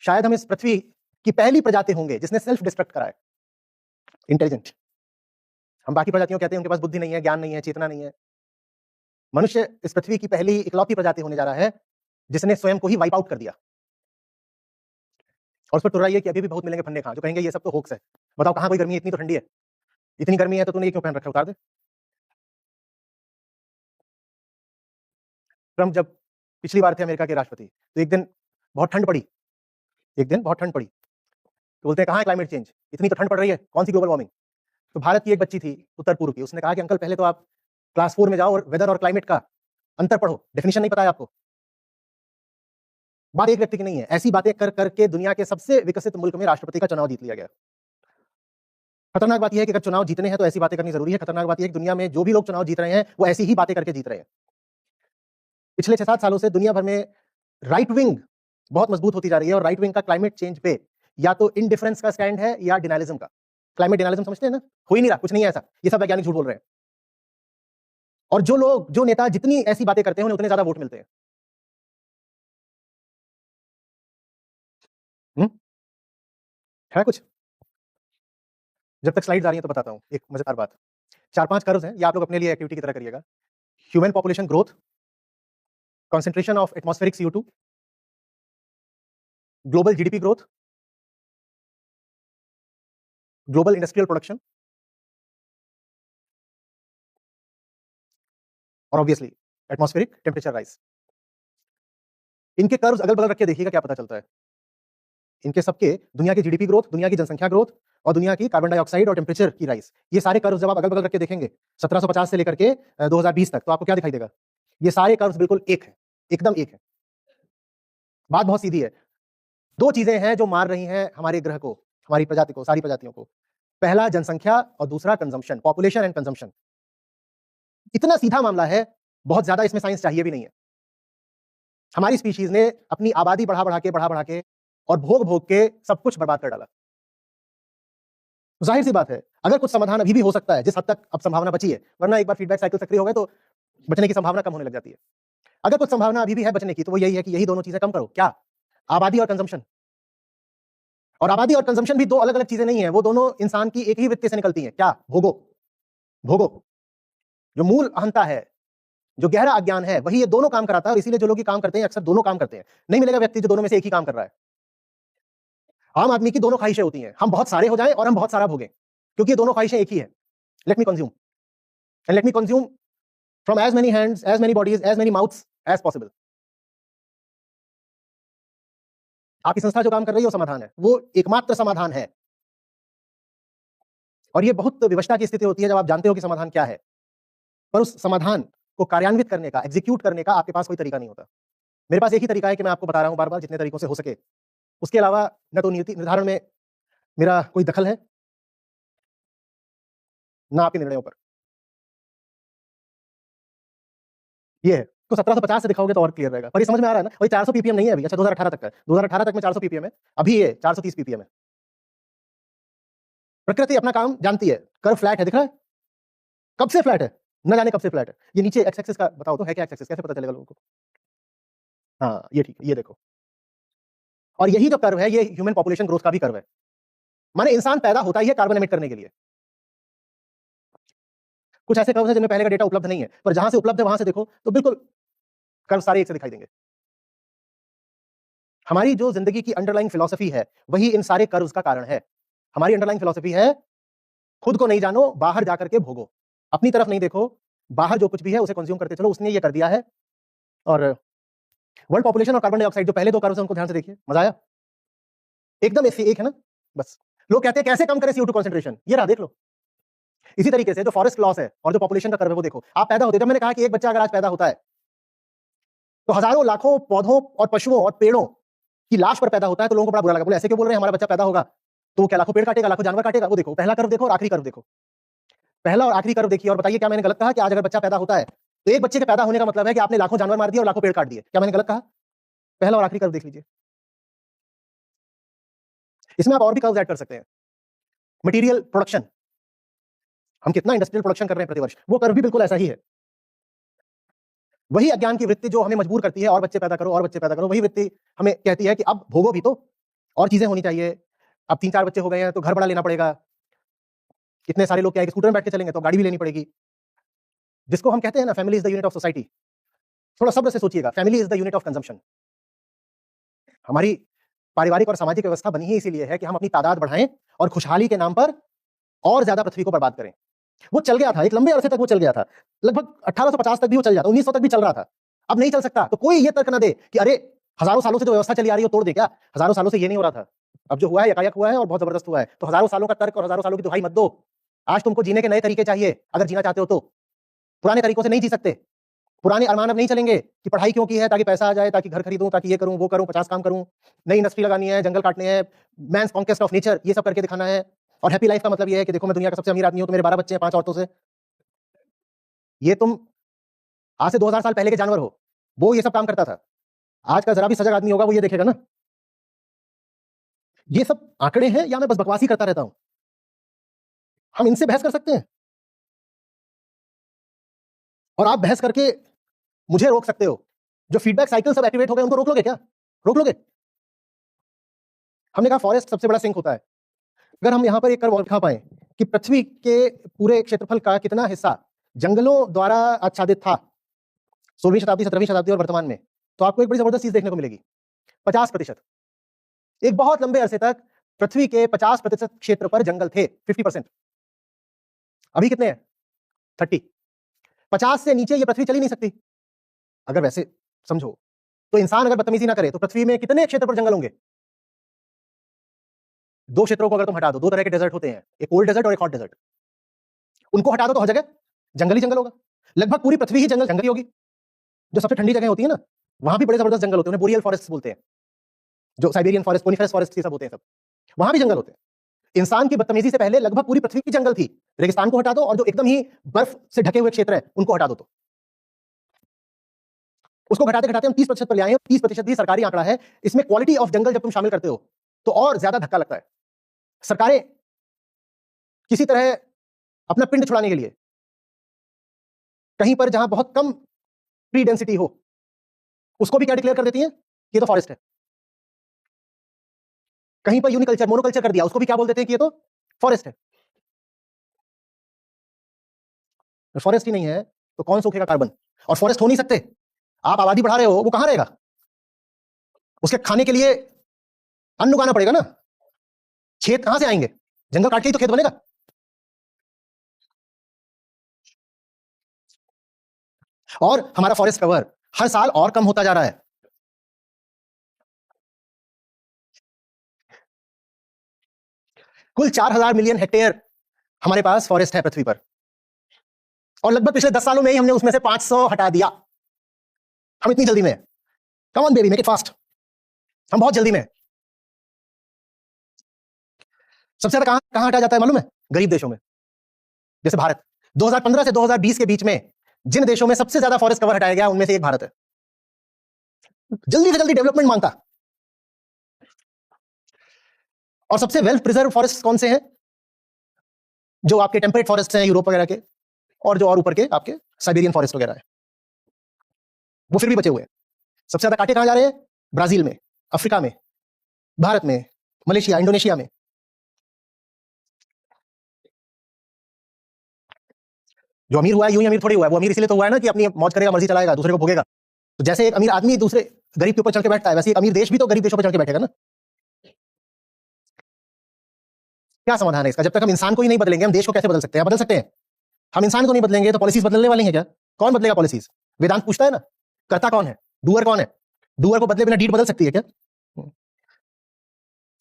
शायद हम इस पृथ्वी की पहली प्रजाति होंगे जिसने सेल्फ डिस्ट्रक्ट करा है। इंटेलिजेंट। हम बाकी प्रजातियों कहते हैं उनके पास बुद्धि नहीं है, ज्ञान नहीं है, चेतना नहीं है। मनुष्य इस पृथ्वी की पहली इकलौती प्रजाति होने जा रहा है जिसने स्वयं को ही वाइप आउट कर दिया। और उस पर तुर्राई है कि अभी भी बहुत मिलेंगे फन्ने खां जो कहेंगे ये सब तो होक्स है। बताओ कहां कोई गर्मी है, इतनी तो ठंडी है, इतनी गर्मी है तो तूने ये क्यों पहन रखा है, उतार दे। ट्रम्प जब पिछली बार थे अमेरिका के राष्ट्रपति, तो एक दिन बहुत ठंड पड़ी, एक दिन बहुत ठंड पड़ी, तो बोलते हैं कहां है क्लाइमेट चेंज, इतनी तो ठंड पड़ रही है, कौन सी ग्लोबल वार्मिंग। तो भारत की एक बच्ची थी उत्तर पूर्व की, उसने कहा कि अंकल पहले तो आप क्लास 4 में जाओ और वेदर और क्लाइमेट का अंतर पढ़ो, डेफिनेशन नहीं पता है आपको। बात एक व्यक्ति की नहीं है, ऐसी बातें कर करके दुनिया के सबसे विकसित मुल्क में राष्ट्रपति का चुनाव जीत लिया गया। खतरनाक बात यह है कि अगर चुनाव जीतने हैं तो ऐसी बातें करनी जरूरी है। खतरनाक बात यह है कि दुनिया में जो भी लोग चुनाव जीत रहे हैं वो ऐसी ही बातें करके जीत रहे हैं। पिछले 6-7 सालों से दुनिया भर में राइट विंग बहुत मजबूत होती जा रही है, और राइट विंग का क्लाइमेट चेंज पे या तो इनडिफरेंस का स्टैंड है या डिनालिज्म का। क्लाइमेट डिनालिज्म समझते हैं ना, हो ही नहीं रहा, कुछ नहीं है ऐसा, ये सब वैज्ञानिक झूठ बोल रहे हैं। और जो लोग, जो नेता जितनी ऐसी बातें करते हैं उन्हें उतने ज्यादा वोट मिलते हैं। है कुछ? जब तक स्लाइड्स आ रही हैं तो बताता हूं एक मजेदार बात। 4-5 कर्व्स हैं, ये आप लोग अपने लिए एक्टिविटी की तरह करिएगा। Human population growth, concentration of atmospheric CO2, global GDP growth, global industrial production, और ऑब्वियसली एटमॉस्फेरिक टेम्परेचर राइज। इनके कर्व्स अगल बगल रख के देखिएगा क्या पता चलता है। इनके सबके दुनिया की जीडीपी ग्रोथ, दुनिया की जनसंख्या ग्रोथ, और दुनिया की कार्बन डाइऑक्साइड और टेम्परेचर की राइज, ये सारे कर्व्स जब आप अगल बगल रख के देखेंगे 1750 से लेकर के 2020 तक, तो आपको क्या दिखाई देगा? ये सारे कर्व्स बिल्कुल एक है, एकदम एक है। बात बहुत सीधी है। दो चीजें हैं जो मार रही हैं हमारे ग्रह को, हमारी प्रजाति को, सारी प्रजातियों को। पहला जनसंख्या और दूसरा कंजम्पशन, पॉपुलेशन एंड कंजम्पशन। इतना सीधा मामला है, बहुत ज्यादा इसमें साइंस चाहिए भी नहीं है। हमारी स्पीशीज ने अपनी आबादी बढ़ा बढ़ा के और भोग भोग के सब कुछ बर्बाद कर डाला। जाहिर सी बात है, अगर कुछ समाधान अभी भी हो सकता है, जिस हद तक अब संभावना बची है, वरना एक बार फीडबैक साइकिल सक्रिय हो गए तो बचने की संभावना कम होने लग जाती है। अगर कुछ संभावना अभी भी है बचने की, तो वो यही है कि यही दोनों चीजें कम करो। क्या? आबादी और कंजम्पशन। और आबादी और कंजम्पशन भी दो अलग अलग चीजें नहीं है, वो दोनों इंसान की एक ही वृत्ति से निकलती हैं। क्या? भोगो। भोगो। जो मूल अहंता है, जो गहरा अज्ञान है, वही ये दोनों काम कराता है, और इसीलिए जो लोग ये काम करते हैं अक्सर दोनों काम करते हैं। नहीं मिलेगा व्यक्ति जो दोनों में से एक ही काम कर रहा है। आम आदमी की दोनों ख्वाहिशें होती हैं, हम बहुत सारे हो जाएं और हम बहुत सारा भोगें, क्योंकि ये दोनों ख्वाहिशें एक ही है। Let me consume, and let me consume from as many hands, as many bodies, as many mouths as possible. आपकी संस्था जो काम कर रही है वो समाधान है, वो एकमात्र समाधान है। और ये बहुत विवशता की स्थिति होती है जब आप जानते हो कि समाधान क्या है, पर उस समाधान को कार्यान्वित करने का, एग्जीक्यूट करने का आपके पास कोई तरीका नहीं होता। मेरे पास एक ही तरीका है कि मैं आपको बता रहा हूं बार बार, जितने तरीकों से हो सके। उसके अलावा न तो नीति निर्धारण में मेरा कोई दखल है, ना आपके निर्णयों पर। ये है तो 1750 से दिखाओगे तो और क्लियर रहेगा, पर ये समझ में आ रहा है ना। वही 400 पीपीएम नहीं है अभी, अच्छा 2018 तक का है, 2018 तक में 400 पीपीएम है, अभी ये 430 पीपीएम है। प्रकृति अपना काम जानती है। कर्व फ्लैट है, दिख रहा है? कब से फ्लैट है? न जाने कब से फ्लैट है। ये नीचे एक्स एक्सिस का बताओ तो है क्या? एक्स एक्सिस कैसे पता चलेगा लोगों को? हाँ ये ठीक है, ये देखो। और यही जो कर्व है ये ह्यूमन पॉपुलेशन ग्रोथ का भी कर्व है। माने इंसान पैदा होता ही है कार्बन एमिट करने के लिए। कुछ ऐसे कर्व हैं जिनमें पहले का डेटा उपलब्ध नहीं है, पर जहां से उपलब्ध है वहां से देखो तो बिल्कुल कर्व सारे एक से दिखाई देंगे। हमारी जो जिंदगी की अंडरलाइंग फिलॉसफी है वही इन सारे कर्व्स का कारण है। हमारी अंडरलाइंग फिलॉसफी है खुद को नहीं जानो, बाहर जाकर के भोगो, अपनी तरफ नहीं देखो, बाहर जो कुछ भी है उसे कंज्यूम करते चलो। उसने ये कर दिया है। और वर्ल्ड पॉपुलेशन और कार्बन डाइऑक्साइड जो पहले दो कर्व्स हैं उनको ध्यान से देखिए, मजा आया? एकदम ऐसे एक है ना। बस लोग कहते हैं कैसे कम करें CO2 कंसंट्रेशन, ये रहा देख लो। इसी तरीके से जो फॉरेस्ट लॉस है और जो पॉपुलेशन का कर्व है वो देखो। आप पैदा होते, जब मैंने कहा कि एक बच्चा अगर आज पैदा होता है तो हजारों लाखों पौधों और पशुओं और पेड़ों की लाश पर पैदा होता है, तो लोगों को बड़ा बुरा लगा, बोले ऐसे क्यों बोल रहे हैं, हमारा बच्चा पैदा होगा तो वो क्या लाखों पेड़ काटेगा, लाखों जानवर काटेगा? वो देखो पहला कर्व देखो और आखिरी कर्व देखो, पहला और आखिरी कर्व देखिए और बताइए क्या मैंने गलत कहा कि आज अगर बच्चा पैदा होता है तो एक बच्चे के पैदा होने का मतलब है कि आपने लाखों जानवर मार दिए और लाखों पेड़ काट दिए। क्या मैंने गलत कहा? पहला और आखिरी कर्व देख लीजिए। इसमें आप और भी कर्व ऐड कर सकते हैं। मटेरियल प्रोडक्शन, हम कितना इंडस्ट्रियल प्रोडक्शन कर रहे हैं प्रतिवर्ष, वो कर्व भी बिल्कुल ऐसा ही है। वही अज्ञान की वृत्ति जो हमें मजबूर करती है और बच्चे पैदा करो और बच्चे पैदा करो, वही वृत्ति हमें कहती है कि अब भोगो भी तो, और चीजें होनी चाहिए। अब 3-4 बच्चे हो गए हैं तो घर बड़ा लेना पड़ेगा। कितने सारे लोग क्या है कि स्कूटर में बैठ के चलेंगे तो गाड़ी भी लेनी पड़ेगी। जिसको हम कहते हैं ना family is the unit of society, थोड़ा सब्र से सोचिएगा, family is the unit of consumption. हमारी पारिवारिक और सामाजिक व्यवस्था बनी ही इसीलिए है कि हम अपनी तादाद बढ़ाएं और खुशहाली के नाम पर और ज्यादा पृथ्वी को बर्बाद करें। वो चल गया था एक लंबे अरसे तक, वो चल गया था, लगभग 1850 तक भी वो चल जाता, 1900 तक भी चल रहा था। अब नहीं चल सकता। तो कोई ये तर्क ना दे कि अरे हजारों सालों से जो व्यवस्था चली आ रही है वो तोड़ दे क्या। हजारों सालों से ये नहीं हो रहा था, अब जो हुआ है एकाएक हुआ है और बहुत जबरदस्त हुआ है। तो हजारों सालों का तर्क और हजारों सालों की दुहाई मत दो। आज तुमको जीने के नए तरीके चाहिए अगर जीना चाहते हो तो। पुराने तरीकों से नहीं जी सकते। पुराने अरमान अब नहीं चलेंगे कि पढ़ाई क्यों की है, ताकि पैसा आ जाए, ताकि घर खरीदूं, ताकि ये करूं वो करूं, 50 काम करूं, नई इंडस्ट्री लगानी है, जंगल काटने हैं, मैंस कॉन्क्वेस्ट ऑफ नेचर, ये सब करके दिखाना है। और हैप्पी लाइफ का मतलब ये है कि देखो मैं दुनिया का सबसे अमीर आदमी हूं तो मेरे 12 बच्चे हैं 5 औरतों से। ये तुम आज से 2000 साल पहले के जानवर हो, वो ये सब काम करता था। आज का जरा भी सजग आदमी होगा वो ये देखेगा ना। ये सब आंकड़े हैं या मैं बस बकवासी करता रहता हूं? हम इनसे बहस कर सकते हैं और आप बहस करके मुझे रोक सकते हो। जो फीडबैक साइकिल सब एक्टिवेट हो गए उनको रोक लोगे क्या? रोक लोगे? हमने कहा फॉरेस्ट सबसे बड़ा सिंक होता है। अगर हम यहां पर एक कर्व दिखा पाए कि पृथ्वी के पूरे क्षेत्रफल का कितना हिस्सा जंगलों द्वारा आच्छादित था 16वीं शताब्दी, 17वीं शताब्दी और वर्तमान में, तो आपको एक बड़ी जबरदस्त चीज देखने को मिलेगी। 50%। एक बहुत लंबे अरसे तक पृथ्वी के 50% क्षेत्र पर जंगल थे, 50%। अभी कितने हैं? 30। 50 से नीचे ये पृथ्वी चल ही नहीं सकती। अगर वैसे समझो तो इंसान अगर बदतमीजी ना करे तो पृथ्वी में कितने क्षेत्र पर जंगल होंगे? 2 क्षेत्रों को अगर तुम हटा दो, 2 तरह के डेजर्ट होते हैं, एक कोल्ड डेजर्ट और एक हॉट डेजर्ट। उनको हटा दो तो हर जगह जंगल ही जंगल होगा। लगभग पूरी पृथ्वी ही जंगल जंगली होगी। जो सबसे ठंडी जगह होती है ना, वहां भी बड़े जबरदस्त जंगल होते हैं, उन्हें बोरियल फॉरेस्ट बोलते हैं। जो साइबेरियन फॉरेस्ट, कोनिफरस फॉरेस्ट ये सब होते हैं, सब वहां भी जंगल होते हैं। इंसान की बदतमीजी से पहले लगभग पूरी पृथ्वी की जंगल थी। रेगिस्तान को हटा दो और जो एकदम ही बर्फ से ढके हुए क्षेत्र है उनको हटा दो तो उसको घटाते घटाते हम 30% पर ले आए हैं। 30% भी सरकारी आंकड़ा है। इसमें क्वालिटी ऑफ जंगल जब तुम शामिल करते हो तो और ज्यादा धक्का लगता है। सरकारें किसी तरह अपना पिंड छुड़ाने के लिए कहीं पर जहां बहुत कम ट्री डेंसिटी हो उसको भी क्या डिक्लेयर कर देती हैं? ये तो फॉरेस्ट है। कहीं पर यूनिकल्चर, मोनोकल्चर कर दिया, उसको भी क्या बोल देते हैं कि ये तो फॉरेस्ट है। फॉरेस्ट ही नहीं है तो कौन सूखेगा कार्बन? और फॉरेस्ट हो नहीं सकते। आप आबादी बढ़ा रहे हो, वो कहां रहेगा? उसके खाने के लिए अन्न उगाना पड़ेगा ना। खेत कहां से आएंगे? जंगल काट के ही तो खेत बनेगा। और हमारा फॉरेस्ट कवर हर साल और कम होता जा रहा है। कुल 4000 मिलियन हेक्टेयर हमारे पास फॉरेस्ट है पृथ्वी पर, और लगभग पिछले 10 सालों में ही हमने उसमें से 500 हटा दिया। हम इतनी जल्दी में, come on baby, make it fast. हम बहुत जल्दी में। सबसे ज्यादा कहां कहां हटा जाता है मालूम है? गरीब देशों में, जैसे भारत। 2015 से 2020 के बीच में जिन देशों में सबसे ज्यादा फॉरेस्ट कवर हटाया गया उनमें से एक भारत है। जल्दी से जल्दी डेवलपमेंट मांगता। और सबसे वेल प्रिजर्व फॉरेस्ट कौन से हैं? जो आपके टेम्परेट फॉरेस्ट हैं यूरोप वगैरह के, और जो और ऊपर के आपके साइबेरियन फॉरेस्ट वगैरह है, वो फिर भी बचे हुए हैं। सबसे ज्यादा काटे कहां जा रहे हैं? ब्राजील में, अफ्रीका में, भारत में, मलेशिया, इंडोनेशिया में। जो अमीर हुआ है यूं ही अमीर थोड़ी हुआ है। वो अमीर इसलिए तो हुआ है ना कि अपनी मौज करेगा, मर्जी चलाएगा, दूसरे को भोगेगा। तो जैसे एक अमीर आदमी दूसरे गरीब के ऊपर चढ़ के बैठता है, वैसे एक अमीर देश भी तो गरीब देशों पर चढ़ के बैठेगा ना। क्या समाधान है इसका? जब तक हम इंसान को ही नहीं बदलेंगे, हम देश को कैसे बदल सकते हैं? बदल सकते हैं? हम इंसान को नहीं बदलेंगे तो पॉलिसीज बदलने वाली हैं क्या? कौन बदलेगा पॉलिसीज? वेदांत पूछता है ना, कर्ता कौन है, डूअर कौन है? डूअर को बदले बिना डीड बदल सकती है क्या?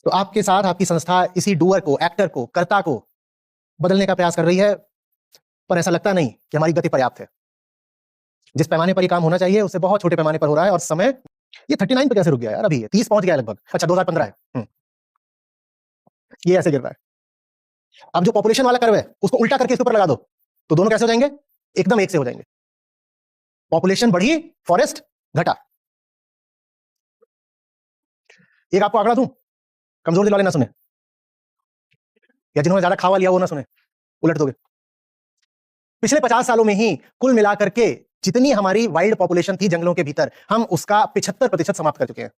तो आपके साथ आपकी संस्था इसी डूअर को, एक्टर को, कर्ता को बदलने का प्रयास कर रही है, पर ऐसा लगता नहीं कि हमारी गति पर्याप्त है। जिस पैमाने पर ये काम होना चाहिए उससे बहुत छोटे पैमाने पर हो रहा है। और समय ये 39 पे कैसे रुक गया यार? अभी ये 30 पहुंच गया लगभग। अच्छा 2015 है, ये ऐसे गिर रहा है। अब जो पॉपुलेशन वाला कर्व है उसको उल्टा करके इसके ऊपर लगा दो तो दोनों कैसे हो जाएंगे? एकदम एक से हो जाएंगे। पॉपुलेशन बढ़ी, फॉरेस्ट घटा। एक आपको आंकड़ा दूं, कमजोर दिल वाले ना सुने, या जिन्होंने ज्यादा खावा लिया वो ना सुने, उलट दोगे। पिछले 50 सालों में ही कुल मिलाकर के जितनी हमारी वाइल्ड पॉपुलेशन थी जंगलों के भीतर, हम उसका 75% समाप्त कर चुके हैं।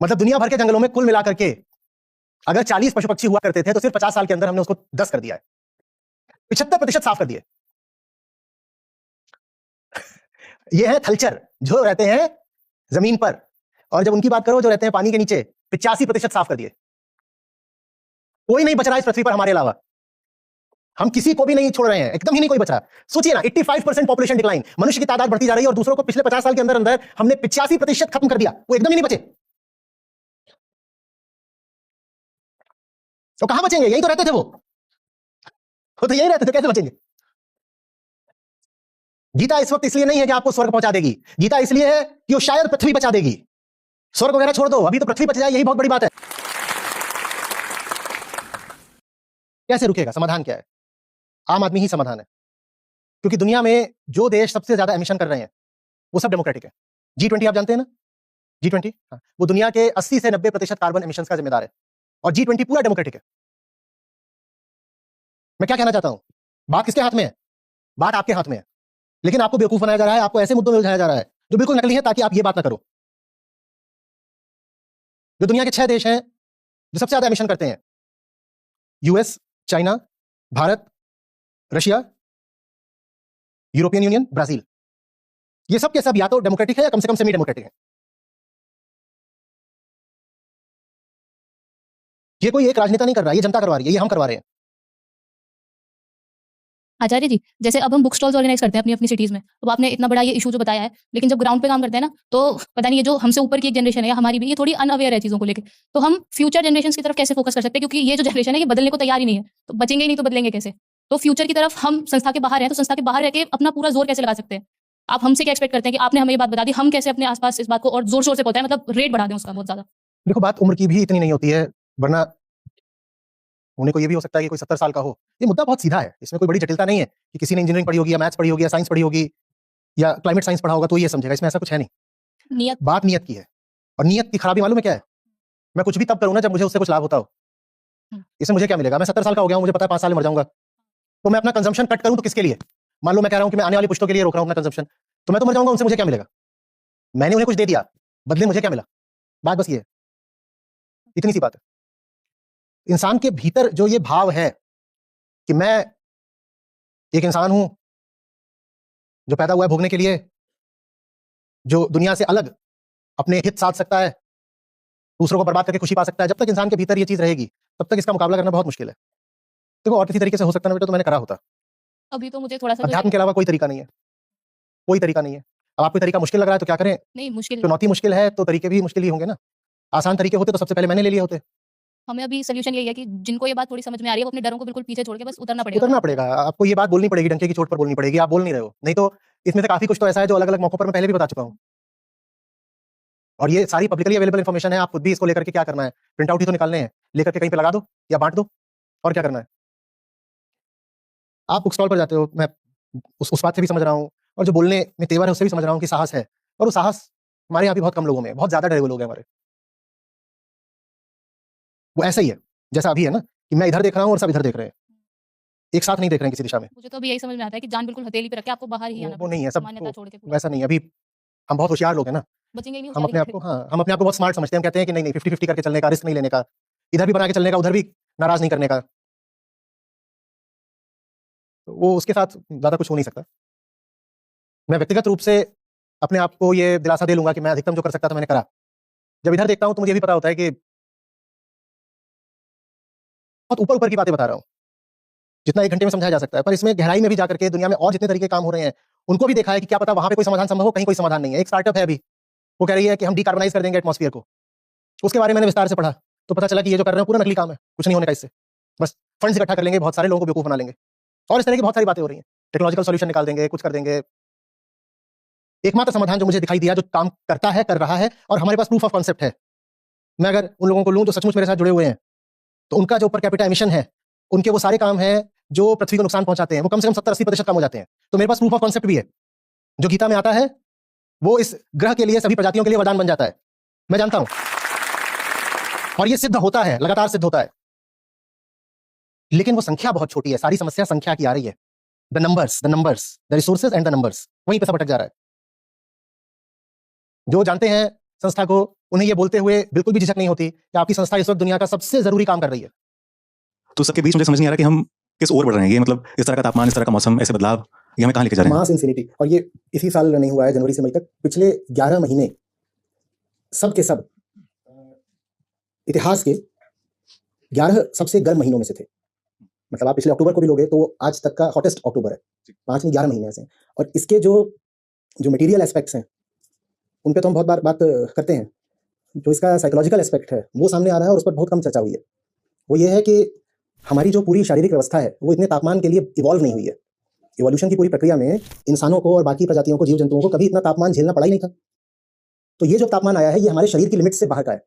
मतलब दुनिया भर के जंगलों में कुल मिलाकर के अगर 40 पशु पक्षी हुआ करते थे तो सिर्फ 50 साल के अंदर हमने उसको 10 कर दिया है। 75% साफ कर दिए। ये है थलचर जो रहते हैं जमीन पर, और जब उनकी बात करो जो रहते हैं पानी के नीचे, 85% साफ कर दिए। कोई नहीं बच रहा इस पृथ्वी पर हमारे अलावा। हम किसी को भी नहीं छोड़ रहे हैं, एकदम ही नहीं कोई बच रहा। सोचिए ना, 85% पॉपुलेशन डिक्लाइन, मनुष्य की तादाद बढ़ती जा रही है और दूसरों को पिछले 50 साल के अंदर अंदर हमने 85% खत्म कर दिया। वो एकदम ही नहीं बचे। तो कहां बचेंगे? यही तो रहते थे वो तो यही रहते थे, कैसे बचेंगे? गीता इस वक्त इसलिए नहीं है कि आपको स्वर्ग पहुंचा देगी, गीता इसलिए है कि वो शायद पृथ्वी बचा देगी। स्वर्ग वगैरह छोड़ दो, अभी तो पृथ्वी बच जाए, यही बहुत बड़ी बात है। कैसे रुकेगा? समाधान क्या है? आम आदमी ही समाधान है। क्योंकि दुनिया में जो देश सबसे ज्यादा एमिशन कर रहे हैं वो सब डेमोक्रेटिक है। G20 आप जानते हैं ना? G20 वो दुनिया के 80 से 90% कार्बन एमिशंस का जिम्मेदार है, और G20 पूरा डेमोक्रेटिक है। मैं क्या कहना चाहता हूं, बात किसके हाथ में है? बात आपके हाथ में है। लेकिन आपको बेवकूफ बनाया जा रहा है, आपको ऐसे मुद्दों में उलझाया जा रहा है जो बिल्कुल नकली है, ताकि आप ये बात ना करो। जो दुनिया के 6 देश हैं जो सबसे ज्यादा एमिशन करते हैं, US, China, Bharat, Russia, European union, Brazil, ये सब के सब या तो डेमोक्रेटिक है या कम से कम सेमी डेमोक्रेटिक है। ये कोई एक राजनेता नहीं कर रहा है, ये जनता करवा रही है, ये हम करवा रहे हैं। आचार्य जी, जैसे अब हम बुक स्टॉल्स ऑर्गेनाइज करते हैं अपनी अपनी सिटीज में, अब आपने इतना बड़ा ये इशू जो बताया है, लेकिन जब ग्राउंड पे काम करते हैं ना, तो पता नहीं ये जो हमसे ऊपर की एक जनरेशन है या हमारी भी, ये थोड़ी अनअवेयर है चीजों को लेकर। तो हम फ्यूचर जनरेशन की तरफ कैसे फोकस कर सकते हैं? क्योंकि ये जो जनरेशन है ये बदलने को तैयार ही नहीं है, तो बचेंगे ही नहीं तो बदलेंगे कैसे? तो फ्यूचर की तरफ हम संस्था के बाहर हैं, तो संस्था के बाहर रह के अपना पूरा जोर कैसे लगा सकते हैं? आप हमसे क्या एक्सपेक्ट करते हैं कि आपने हमें ये बात बता दी, हम कैसे अपने आसपास इस बात को और जोर शोर से पहुंचाएं, मतलब रेट बढ़ा दें उसका बहुत ज्यादा? देखो, बात उम्र की भी इतनी नहीं होती है, वरना होने को ये भी हो सकता है कि कोई 70 साल का हो। ये मुद्दा बहुत सीधा है, इसमें कोई बड़ी जटिलता नहीं है कि किसी ने इंजीनियरिंग पढ़ी होगी या मैथ्स पढ़ी होगी या साइंस पढ़ी होगी या क्लाइमेट साइंस पढ़ा होगा तो ये समझेगा। इसमें ऐसा कुछ है नहीं। नियत बात नियत की है, और नियत की खराबी मालूम है क्या है? मैं कुछ भी तब करूँ ना जब मुझे उससे कुछ लाभ होता हो। इसमें मुझे क्या मिलेगा? मैं 70 साल का हो गया हूँ, मुझे पता है 5 साल में मर जाऊंगा, तो मैं अपना कंजम्पशन कट करूँ तो किसके लिए? मान लो मैं कह रहा हूँ कि मैं आने वाली पुश्तों के लिए रोक रहा हूँ अपना कंजम्पशन, तो मैं तो मर जाऊंगा, उनसे मुझे क्या मिलेगा? मैंने उन्हें कुछ दे दिया, बदले मुझे क्या मिला? बात बस ये है, इतनी सी बात है। इंसान के भीतर जो ये भाव है कि मैं एक इंसान हूं जो पैदा हुआ है भोगने के लिए, जो दुनिया से अलग अपने हित साध सकता है, दूसरों को बर्बाद करके खुशी पा सकता है, जब तक इंसान के भीतर ये चीज रहेगी तब तक इसका मुकाबला करना बहुत मुश्किल है। देखो, और किसी तरीके से हो सकता ना बेटा तो मैंने करा होता। अभी तो मुझे थोड़ा सा अध्यात्म के अलावा कोई तरीका नहीं है, कोई तरीका नहीं है। अब आपको तरीका मुश्किल लग रहा है तो क्या करें? नहीं मुश्किल, चुनौती मुश्किल है तो तरीके भी मुश्किल ही होंगे ना। आसान तरीके होते तो सबसे पहले मैंने ले लिए होते। हमें अभी सोल्यूशन यही है कि जिनको ये बात थोड़ी समझ में आ रही है वो अपने डरों को बिल्कुल पीछे छोड़ के बस उतरना पड़ेगा। उतरना पड़ेगा, आपको ये बात बोलनी पड़ेगी, डंके की चोट पर बोलनी पड़ेगी। आप बोल नहीं रहे हो, नहीं तो इसमें से काफी कुछ तो ऐसा है जो अलग अलग मौकों पर मैं पहले भी बता चुका हूं, और ये सारी पब्लिकली अवेलेबल इन्फॉर्मेशन है। आप खुद भी इसको लेकर के क्या करना है, प्रिंट आउट ही तो निकालने हैं, लेकर के कहीं पे लगा दो या बांट दो, और क्या करना है? आप बुक स्टॉल पर जाते हो, मैं उस बात से भी समझ रहा हूँ, और जो बोलने में तेवर है उससे भी समझ रहा हूँ कि साहस है, और वो साहस हमारे यहाँ भी बहुत कम लोगों में, बहुत ज्यादा डरे हुए लोग हैं हमारे। वो ऐसा ही है जैसा अभी है ना, कि मैं इधर देख रहा हूँ और सब इधर देख रहे हैं, एक साथ नहीं देख रहे हैं किसी दिशा में। मुझे तो अभी यही समझ में आता है कि जान बिल्कुल हथेली पे रख के आपको बाहर ही आना वो नहीं पड़ेगा, है सब, मान्यता छोड़ के पूरा। वैसा नहीं है अभी। हम बहुत होशियार लोग हैं ना, बचेंगे ही नहीं हम होशियारी अपने आप करके। को, हाँ, हम अपने आप को बहुत स्मार्ट समझते हैं। हम कहते हैं कि नहीं नहीं 50-50 करके चलने का, रिस्क नहीं लेने का, इधर भी बना के चलने का, उधर भी नाराज नहीं करने का। तो वो उसके साथ ज्यादा कुछ हो नहीं सकता। मैं व्यक्तिगत रूप से अपने आप को ये दिलासा दे लूंगा कि मैं अधिकतम जो कर सकता था मैंने करा। जब इधर देखता हूं तो मुझे भी पता होता है कि बहुत ऊपर ऊपर की बातें बता रहा हूं, जितना 1 घंटे में समझाया जा सकता है, पर इसमें गहराई में भी जाकर के दुनिया में और जितने तरीके के काम हो रहे हैं उनको भी देखा है कि क्या पता वहां पे कोई समाधान संभव हो, कहीं कोई समाधान नहीं है। एक स्टार्टअप है अभी, वो कह रही है कि हम डिकार्बनाइज कर देंगे एटमॉस्फेयर को। उसके बारे में मैंने विस्तार से पढ़ा, तो पता चला कि ये जो कर रहे हैं पूरा नकली काम है, कुछ नहीं होने का इससे। बस फंड्स इकट्ठा कर लेंगे, बहुत सारे लोगों को बेवकूफ बना लेंगे, और इस तरह की बहुत सारी बातें हो रही हैं। टेक्नोलॉजिकल सॉल्यूशन निकाल देंगे, कुछ कर देंगे। एकमात्र समाधान जो मुझे दिखाई दिया, जो काम करता है, कर रहा है, और हमारे पास प्रूफ ऑफ कॉन्सेप्ट है, मैं अगर उन लोगों को लूं जो सचमुच मेरे साथ जुड़े हुए हैं, तो उनका जो पर कैपिटा एमिशन है, उनके वो सारे काम हैं जो पृथ्वी को नुकसान पहुंचाते हैं, वो कम से कम 70-80% कम हो जाते हैं। तो मेरे पास प्रूफ ऑफ कॉन्सेप्ट भी है, जो गीता में आता है, वो इस ग्रह के लिए, सभी प्रजातियों के लिए वरदान बन जाता है। मैं जानता हूं, और ये सिद्ध होता है, लगातार सिद्ध होता है। लेकिन वो संख्या बहुत छोटी है, सारी समस्या संख्या की आ रही है। The numbers, the resources and the numbers, वहीं पे सब भटक जा रहा है। जो जानते हैं संस्था को, उन्हें ये बोलते हुए बिल्कुल भी झिझक नहीं होती कि आपकी संस्था इस वक्त दुनिया का सबसे जरूरी काम कर रही है। तो सबके बीच मुझे समझ नहीं आ रहा कि हम किस ओर बढ़ रहे हैं। ये मतलब इस तरह का तापमान, इस तरह का मौसम, ऐसे बदलाव, ये हमें कहाँ लेके जा रहे हैं? मास इंफिनिटी, और ये इसी साल नहीं हुआ है, जनवरी से मई तक, पिछले 11 महीने सब के सब इतिहास के 11 सबसे गर्म महीनों में से थे। मतलब आप पिछले अक्टूबर को भी लोगे तो आज तक का हॉटेस्ट अक्टूबर है। 5 नहीं 11 महीने ऐसे हैं। और इसके जो मटेरियल एस्पेक्ट्स हैं उन पे तो हम बहुत बार बात करते हैं, जो इसका साइकोलॉजिकल एस्पेक्ट है वो सामने आ रहा है, और उस पर बहुत कम चर्चा हुई है। वो ये है कि हमारी जो पूरी शारीरिक व्यवस्था है वो इतने तापमान के लिए इवॉल्व नहीं हुई है। इवोल्यूशन की पूरी प्रक्रिया में इंसानों को और बाकी प्रजातियों को, जीव जंतुओं को कभी इतना तापमान झेलना पड़ा ही नहीं था। तो ये जो तापमान आया है ये हमारे शरीर की लिमिट से बाहर का है।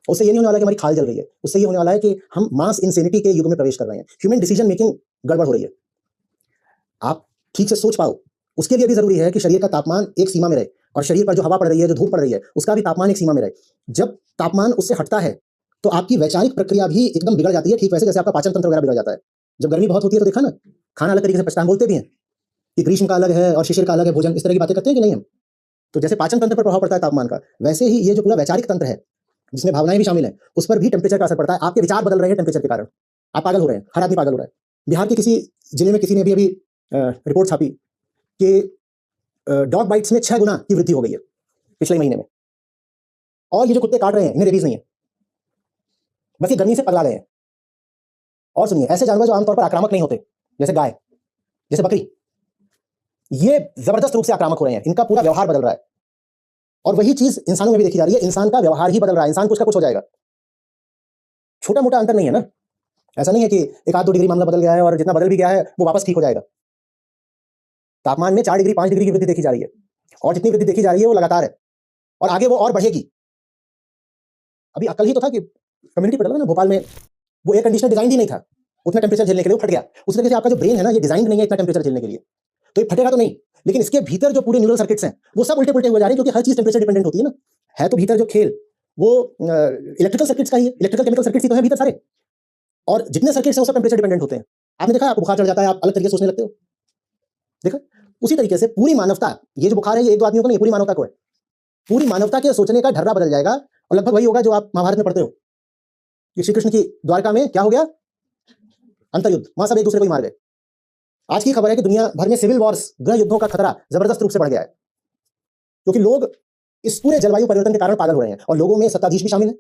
उससे ये नहीं होने वाला कि हमारी खाल जल रही है, उससे ये होने वाला है कि हम मास इंसेनिटी के युग में प्रवेश कर रहे हैं। ह्यूमन डिसीजन मेकिंग गड़बड़ हो रही है। आप ठीक से सोच पाओ, उसके लिए भी जरूरी है कि शरीर का तापमान एक सीमा में रहे, और शरीर पर जो हवा पड़ रही है, जो धूप पड़ रही है, उसका भी तापमान एक सीमा में रहे। जब तापमान उससे हटता है तो आपकी वैचारिक प्रक्रिया भी एकदम बिगड़ जाती है, ठीक वैसे जैसे आपका पाचन तंत्र वगैरह बिगड़ जाता है। जब गर्मी बहुत होती है तो देखा ना, खाना अलग तरीके से पचता है। हम बोलते भी हैं कि ग्रीष्म का अलग है और शिशिर का अलग है भोजन, इस तरह की बातें करते हैं कि नहीं हम? तो जैसे पाचन तंत्र पर प्रभाव पड़ता है तापमान का, वैसे ही ये जो पूरा वैचारिक तंत्र है जिसमें भावनाएं भी शामिल हैं, उस पर भी टेम्परेचर का असर पड़ता है। आपके विचार बदल रहे हैं टेम्परेचर के कारण, आप पागल हो रहे हैं, हर आदमी पागल हो रहा है। बिहार के किसी जिले में किसी ने भी अभी रिपोर्ट छापी कि डॉग बाइट्स में 6 गुना की वृद्धि हो गई है पिछले महीने में। और ये जो कुत्ते काट रहे हैं इन्हें रेबीज नहीं है, बस ये गर्मी से पगला गए हैं। और सुनिए, ऐसे जानवर जो आमतौर पर आक्रामक नहीं होते, जैसे गाय, जैसे बकरी, ये जबरदस्त रूप से आक्रामक हो रहे हैं। इनका पूरा व्यवहार बदल रहा है, और वही चीज इंसानों में भी देखी जा रही है। इंसान का व्यवहार ही बदल रहा है, इंसान कुछ का कुछ हो जाएगा। छोटा मोटा अंतर नहीं है ना, ऐसा नहीं है कि 1-2 डिग्री मामला बदल गया है और जितना बदल भी गया है वो वापस ठीक हो जाएगा। तापमान में 4 डिग्री 5 डिग्री की वृद्धि देखी जा रही है, और जितनी वृद्धि देखी जा रही है वो लगातार है, और आगे वो और बढ़ेगी। अभी कल ही तो था कि कम्युनिटी पता ना, भोपाल में वो एयर कंडीशनर डिजाइन ही नहीं था उतना टेम्परेचर झेलने के लिए, वो फट गया। उस तरीके से आपका जो ब्रेन है ना, ये डिजाइन नहीं है इतना टेम्परेचर झेलने के लिए, तो ये फटेगा तो नहीं, लेकिन इसके भीतर जो पूरे न्यूरल सर्किट्स हैं वो सब उल्टे पुल्टे हुए जा रहे हैं, क्योंकि हर चीज टेम्परेचर डिपेंडेंट होती है ना। है तो भीतर जो खेल वो इलेक्ट्रिकल सर्किट्स का ही है, इलेक्ट्रिकल केमिकल सर्किट्स ही तो है भीतर सारे, और जितने सर्किट्स हैं वो सब टेम्परेचर डिपेंडेंट होते हैं। आपने देखा आपको बुखार चढ़ जाता है, आप अलग तरीके से सोचने लगते हो, देखा? उसी तरीके से पूरी मानवता, ये जो बुखार है ये 1-2 आदमियों को नहीं, पूरी मानवता को है। पूरी मानवता के सोचने का ढर्रा बदल जाएगा, और लगभग वही होगा जो आप महाभारत में पढ़ते हो कि श्री कृष्ण की द्वारका में क्या हो गया, अंतर्युद्ध, वहां सब एक दूसरे को ही मार गए। आज की खबर है कि दुनिया भर में सिविल वॉर्स, गृह युद्धों का खतरा जबरदस्त रूप से बढ़ गया है, क्योंकि लोग इस पूरे जलवायु परिवर्तन के कारण पागल हो रहे हैं, और लोगों में सत्ताधीश भी शामिल है।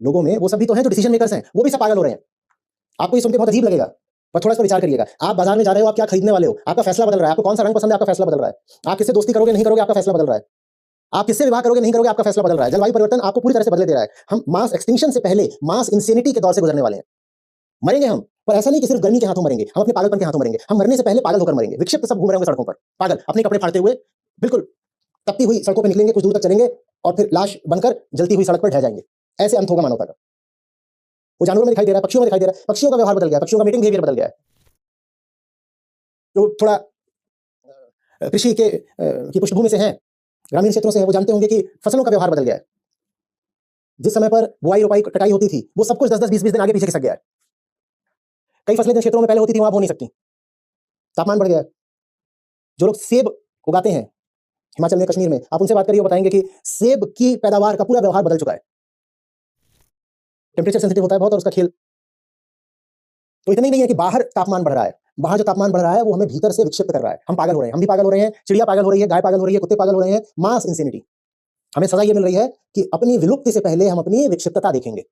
लोगों में वो सभी तो हैं जो डिसीजन मेकर्स हैं, वो भी सब पागल हो रहे हैं। आपको ये सुनकर बहुत अजीब लगेगा, पर थोड़ा सा विचार करिएगा। आप बाजार में जा रहे हो, आप क्या खरीदने वाले हो, आपका फैसला बदल रहा है। आपको कौन सा रंग पसंद है, आपका फैसला बदल रहा है। आप किससे दोस्ती करोगे नहीं करोगे, आपका फैसला बदल रहा है। आप किससे विवाह करोगे नहीं करोगे, आपका फैसला बदल रहा है। जलवायु परिवर्तन आपको पूरी तरह से बदल दे रहा है। हम मास एक्सटिंक्शन से पहले मास इंसेनिटी के दौर से गुजरने वाले हैं। मरेंगे हम, पर ऐसा नहीं कि सिर्फ गर्मी के हाथों मरेंगे, हम अपने पागलपन के हाथों मरेंगे। हम मरने से पहले पागल होकर मरेंगे। विक्षिप्त सब घूम रहे होंगे सड़कों पर, पागल, अपने कपड़े फाड़ते हुए, बिल्कुल तपती हुई सड़कों पर निकलेंगे, कुछ दूर तक चलेंगे और फिर लाश बनकर जलती हुई सड़क पर ढह जाएंगे। ऐसे अंत होगा मानवता का। वो जानवरों में दिखाई दे रहा है, पक्षियों में दिखाई दे रहा है। पक्षियों का व्यवहार बदल गया, पक्षियों का मीटिंग बिहेवियर बदल गया है। तो थोड़ा कृषि के की पृष्ठभूमि से हैं, ग्रामीण क्षेत्रों से हैं, वो जानते होंगे कि फसलों का व्यवहार बदल गया है। जिस समय पर बुआई रोपाई कटाई होती थी वो सब कुछ 10-10 20-20 दिन आगे पीछे खिसक गया है। कई फसलें जिन क्षेत्रों में पहले होती थी वहां हो नहीं सकती, तापमान बढ़ गया है। जो लोग सेब उगाते हैं हिमाचल में, कश्मीर में, आप उनसे बात करिए, वो बताएंगे कि सेब की पैदावार का पूरा व्यवहार बदल चुका है। टेम्परेचर सेंसिटिव होता है बहुत और उसका खेल। तो इतना ही नहीं है कि बाहर तापमान बढ़ रहा है, बाहर जो तापमान बढ़ रहा है वो हमें भीतर से विक्षिप्त कर रहा है। हम पागल हो रहे हैं, हम भी पागल हो रहे हैं, चिड़िया पागल हो रही है, गाय पागल हो रही है, कुत्ते पागल हो रहे हैं। मास इंसेनिटी। हमें सजा ये मिल रही है कि अपनी विलुप्ति से पहले हम अपनी विक्षिप्तता देखेंगे।